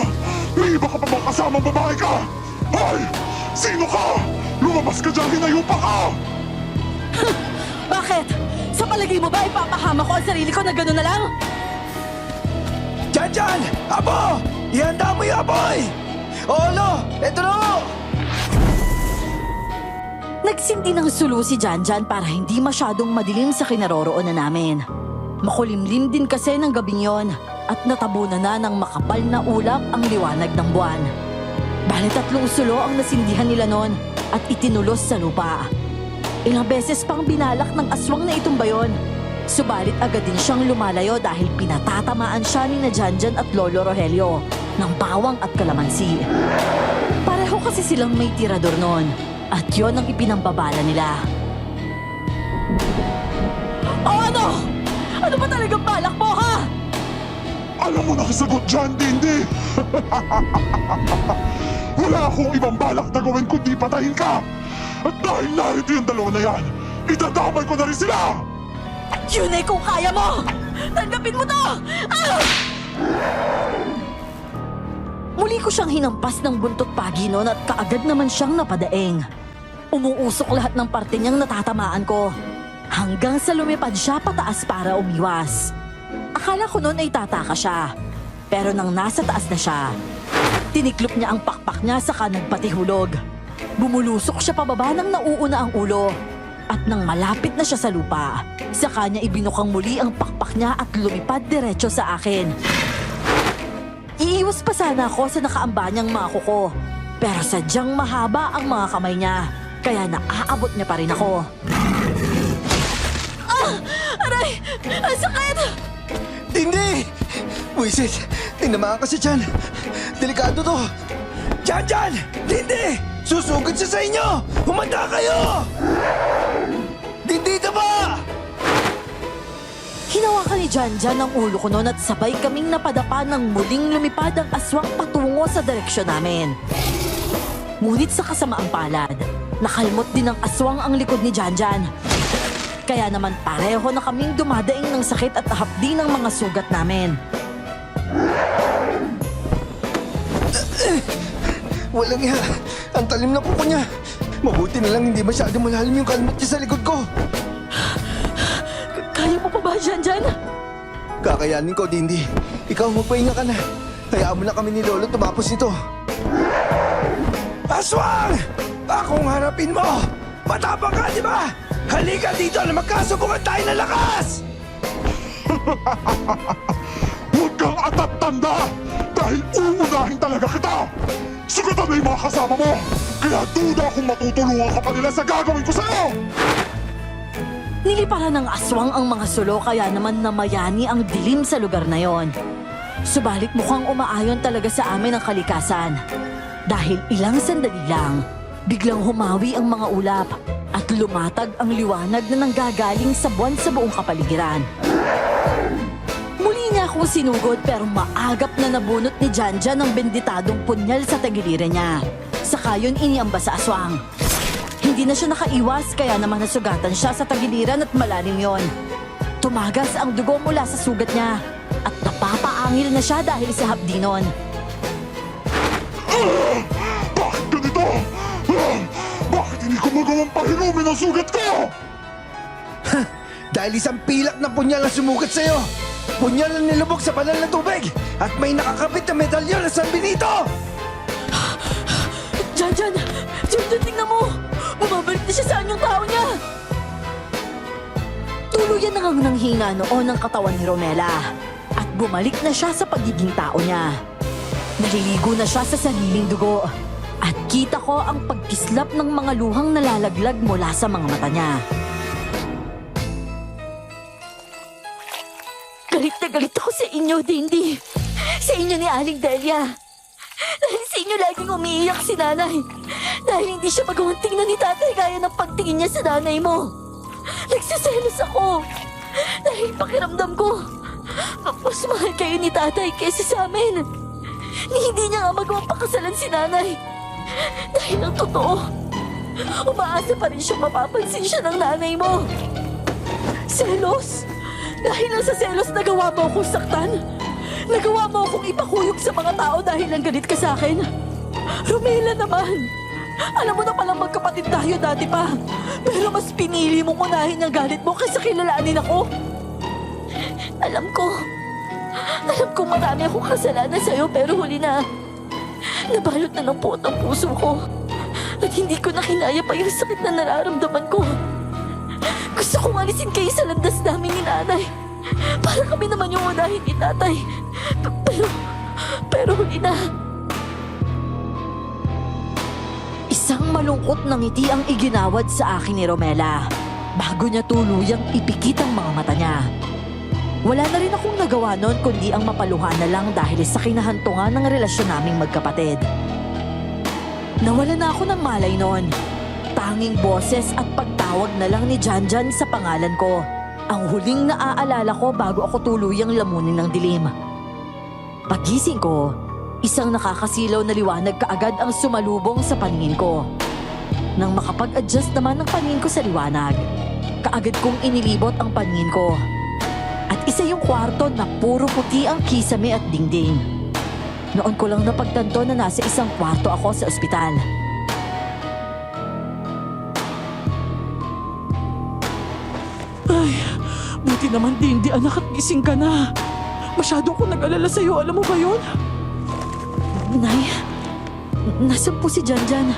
May iba ka pa bang kasamang babae ka? Hoy! Sino ka? Lumabas ka dyan, hinayupa ka! Bakit? Sa palagay mo ba ipapahama ko ang sarili ko na gano'n na lang? Janjan! Abo! Ihanda mo yung aboy! Olo! Eto na ho! Nagsindi ng sulu si Janjan para hindi masyadong madilim sa kinaroroonan namin. Makulimlim din kasi ng gabing yon at natabunan na ng makapal na ulap ang liwanag ng buwan. Bale 3 sulo ang nasindihan nila noon at itinulos sa lupa. Ilang beses pang binalak ng aswang na itumba yon. Subalit agad din siyang lumalayo dahil pinatatamaan siya ni na Janjan at Lolo Rogelio ng bawang at kalamansi. Pareho kasi silang may tirador noon. At yon ang ipinambabala nila. O ano? Ano ba talagang balak mo, ha? Alam mo na kasagot dyan, Dindi! Wala akong ibang balak na gawin kundi patayin ka! At dahil narito yung dalawa na yan, itadamay ko na rin sila! Yun ay kung kaya mo! Tanggapin mo to! Ah! Muli ko siyang hinampas ng buntot pagi noon at kaagad naman siyang napadaing. Umuusok lahat ng parte niyang natatamaan ko. Hanggang sa lumipad siya pataas para umiwas. Akala ko noon ay tataka siya. Pero nang nasa taas na siya, tiniklop niya ang pakpak niya saka nagpatihulog. Bumulusok siya pababa nang nauuna ang ulo. At nang malapit na siya sa lupa, saka niya ibinukang muli ang pakpak niya at lumipad diretso sa akin. Iiwas pa sana ako sa nakaamba niyang mga kuko. Pero sadyang mahaba ang mga kamay niya, kaya naaabot niya pa rin ako. Ah! Aray! Ang sakit! Dindi! Wisit, tinamaan kasi dyan. Delikado to. Janjan! Dindi! Susugod siya sa inyo! Humanda kayo! Dindi na ba? Hinawakan ni Janjan ang ulo ko noon at sabay kaming napadapa ng muling lumipad ang aswang patungo sa direksyon namin. Ngunit sa kasamaang palad, nakalmot din ng aswang ang likod ni Janjan. Kaya naman pareho na kaming dumadaing ng sakit at hapdi ng mga sugat namin. Walang iya. Ang talim na kuko niya. Mabuti na lang hindi masyado malalim yung kalmot niya sa likod ko. Kaya mo pa ba, Janjan? Kakayanin ko, Dindi. Ikaw magpahinga ka na. Hayaan mo na kami ni Lolo tumapos nito. Aswang! Akong harapin mo! Matapang ka, di ba? Halika dito na magkasubukan tayo ng lakas! Huwag kang atat-tanda! Dahil uunahin talaga kita! Sugatan na yung mga kasama mo! Kaya duda kung matutulungan ka pa nila sa gagawin ko sa'yo! Niliparan ng aswang ang mga sulo kaya naman namayani ang dilim sa lugar na yon. Subalit mukhang umaayon talaga sa amin ang kalikasan. Dahil ilang sandali lang, biglang humawi ang mga ulap at lumatag ang liwanag na nanggagaling sa buwan sa buong kapaligiran. Muli niya akong sinugod pero maagap na nabunot ni Janjan ang benditadong punyal sa tagiliran niya. Saka yun iniamba sa aswang. Hindi na siya nakaiwas kaya naman nasugatan siya sa tagiliran at malalim yon. Tumagas ang dugo mula sa sugat niya at napapaangil na siya dahil sa hapdi nun. Bakit ganito? Bakit hindi ko magawang pahinumin ang sugat ko? Dahil isang pilak na punyal ang sumugat sa'yo. Punyal ang nilubog sa banal na tubig at may nakakapit na medalyon na San Benito! Janjan! Janjan, tingnan mo! Bumabalik na siya sa anyong tao niya! Tuluyan na ngang nanghina noon ang katawan ni Romela at bumalik na siya sa pagiging tao niya. Naliligo na siya sa sariling dugo at kita ko ang pagkislap ng mga luhang nalalaglag mula sa mga mata niya. Galit na galit ako sa inyo, Dindi. Sa inyo ni Aling Delia. Dahil sa inyo laging umiiyak si nanay. Dahil hindi siya magawang tingnan ni tatay gaya ng pagtingin niya sa nanay mo. Nagsiselos ako. Dahil pakiramdam ko, mas mahal kayo ni tatay kaysa sa amin. Ni hindi niya nga magawang pakasalan si nanay. Dahil ang totoo, Umaasa pa rin siyang mapapansin siya ng nanay mo. Selos? Dahil lang sa selos nagawa mo akong saktan? Nagawa mo akong ipakuyog sa mga tao dahil lang galit ka sa akin? Romela naman! Alam mo na palang magkapatid tayo dati pa. Pero mas pinili mong unahin ang galit mo kaysa kilalanin ako. Alam ko marami akong kasalanan sa'yo pero huli na. Nabalot na ng puot ang puso ko. At hindi ko na kinaya pa yung sakit na nararamdaman ko. Gusto kong alisin kayo sa landas namin ni nanay. Para kami naman yung unahin ni tatay. Pero huli na. Isang malungkot na ngiti ang iginawad sa akin ni Romela bago niya tuluyang ipikit ang mga mata niya. Wala na rin akong nagawa noon kundi ang mapaluhan na lang dahil sa kinahantungan ng relasyon naming magkapatid. Nawala na ako ng malay noon. Tanging boses at pagtawag na lang ni Janjan sa pangalan ko. Ang huling naaalala ko bago ako tuluyang lamunin ng dilim. Pagising ko, isang nakakasilaw na liwanag kaagad ang sumalubong sa paningin ko. Nang makapag-adjust naman ang paningin ko sa liwanag, kaagad kong inilibot ang paningin ko. At isa yung kwarto na puro puti ang kisame at dingding. Noon ko lang napagtanto na nasa isang kwarto ako sa ospital. Ay, buti naman Dindi anak at gising ka na. Masyado ko nag-alala sa'yo, alam mo ba yun? Nay, nasan po si Janjan?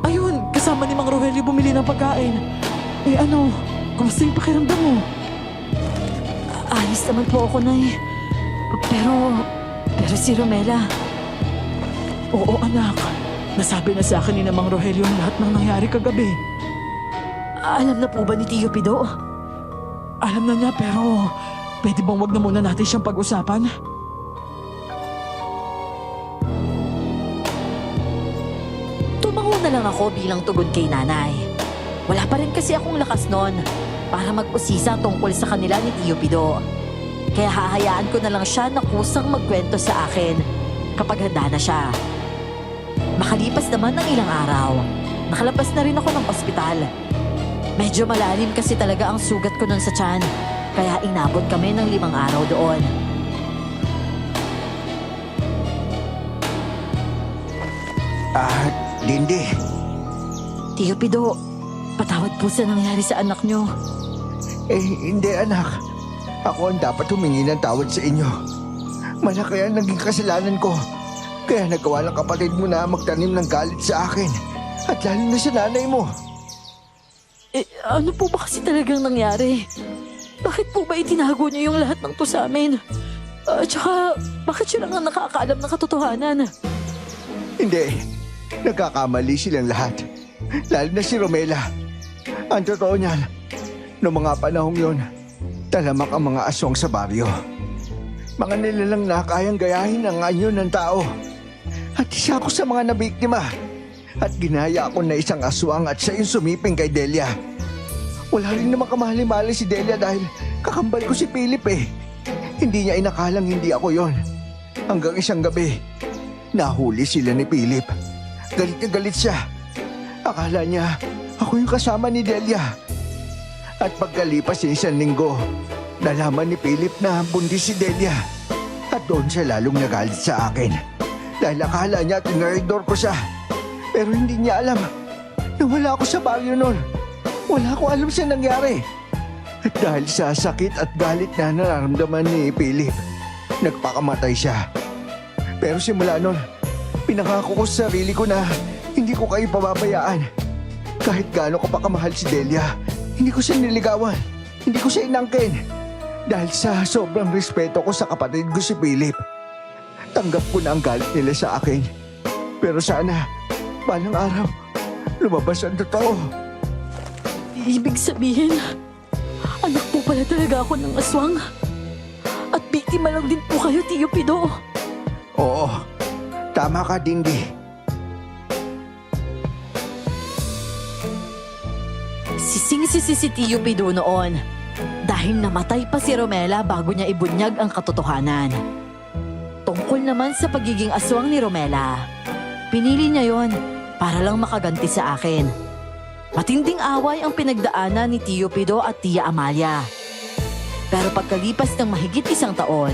Ayun, kasama ni Mang Rogelio bumili ng pagkain. Kumusta yung pakiramdam mo? Ayos naman po ako, Nay. Pero si Romela, Oo anak, nasabi na sa akin ni Mang Rogelio ang lahat ng nangyari kagabi. alam na po ba ni Tio Pido? Alam na niya pero pwede bang wag na muna natin siyang pag-usapan? Tumango na lang ako bilang tugon kay nanay. Wala pa rin kasi akong lakas noon para mag-usisa tungkol sa kanila ni Tio Pido. Kaya hahayaan ko na lang siya na kusang magkwento sa akin kapag handa na siya. Makalipas naman ng ilang araw, nakalabas na rin ako ng ospital. Medyo malalim kasi talaga ang sugat ko nun sa tiyan, kaya inabot kami ng 5 araw doon. Dindi. Tio Pido, patawad po sa nangyari sa anak niyo. Hindi anak. Ako ang dapat humingi ng tawad sa inyo. Malaki ang naging kasalanan ko. Kaya nagawa ng kapatid mo na magtanim ng galit sa akin. At lalo na sa nanay mo. Ano po ba kasi talagang nangyari? Bakit po ba itinago niyo yung lahat ng to sa amin? Tsaka, bakit siya lang ang nakakaalam ng katotohanan? Hindi. Nagkakamali silang lahat. Lalo na si Romela. Ang totoo niyan, noong mga panahong yun, talamak ang mga aswang sa baryo. Mga nilalang na kayang gayahin ang anyo ng tao. At isa ako sa mga nabiktima. At ginaya ako na isang aswang at siya yung sumiping kay Delia. Wala rin naman kamahali-mali si Delia dahil kakambal ko si Philip eh. Hindi niya inakalang hindi ako yon. Hanggang isang gabi, nahuli sila ni Philip. Galit na galit siya. Akala niya ako yung kasama ni Delia. At pagkalipas ng 1 linggo, nalaman ni Philip na buntis si Delia. At doon siya lalong nagalit sa akin. Dahil akala niya tinraidor ko siya. Pero hindi niya alam na wala ako sa baryo noon. Wala akong alam sa nangyari. At dahil sa sakit at galit na nararamdaman ni Philip, nagpakamatay siya. Pero simula noon, pinangako ko sa sarili ko na hindi ko kayo pababayaan. Kahit gaano ko pa kamahal si Delia, hindi ko siya niligawan. Hindi ko siya inangkin. Dahil sa sobrang respeto ko sa kapatid ko si Philip. Tanggap ko na ang galit nila sa akin. Pero sana, balang araw, lumabas ang totoo. Ibig sabihin, anak po pala talaga ako ng aswang. At biktima lang din po kayo, Tio Pido. Oo, tama ka, Dindi. Sising-sisi si Tio Pido noon dahil namatay pa si Romela bago niya ibunyag ang katotohanan. Tungkol naman sa pagiging aswang ni Romela, pinili niya yon para lang makaganti sa akin. Matinding away ang pinagdaanan ni Tio Pido at Tia Amalia. Pero pagkalipas ng mahigit 1 taon,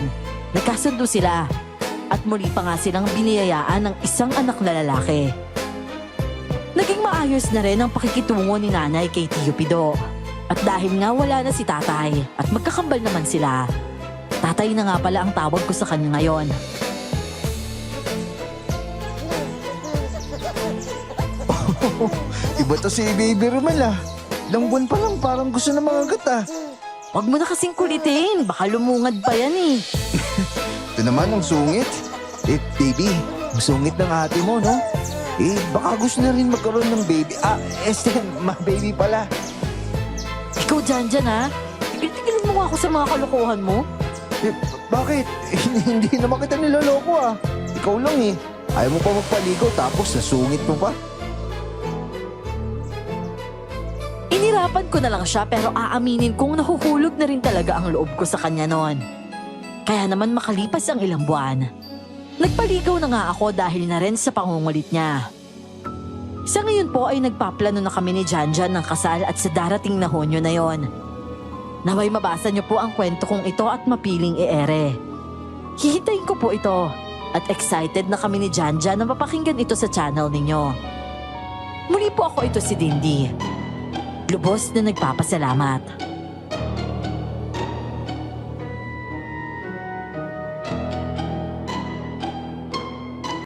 nagkasundo sila at muli pa nga silang biniyayaan ng isang anak na lalaki. Naging maayos na rin ang pakikitungo ni nanay kay Tio Pido. At dahil nga wala na si tatay at magkakambal naman sila, tatay na nga pala ang tawag ko sa kanya ngayon. Iba to si Baby Romel ah. Ilang buwan pa lang parang gusto na mangagat ah. Huwag mo na kasing kulitin, baka lumungad pa yan eh. Ito naman ang sungit. Baby, ang sungit ng ate mo, no? Baka gusto na rin magkaroon ng baby. Baby pala. Ikaw dyan ha? Tigil-tigilin mo nga ako sa mga kalokohan mo. Bakit? Hindi naman kita niloloko ah. Ikaw lang eh. Ayaw mo pa magpaligaw tapos nasungit mo pa. Inirapan ko na lang siya pero aaminin kong nahuhulog na rin talaga ang loob ko sa kanya noon. Kaya naman makalipas ang ilang buwan, nagpaligaw na nga ako dahil na rin sa pangungulit niya. Sa ngayon po ay nagpaplano na kami ni Janjan ng kasal at sa darating na Hunyo na yon. Naway mabasa niyo po ang kwento kong ito at mapiling i-ere. Hihintayin ko po ito at excited na kami ni Janjan na mapakinggan ito sa channel ninyo. Muli po ako ito si Dindi. Lubos na nagpapasalamat.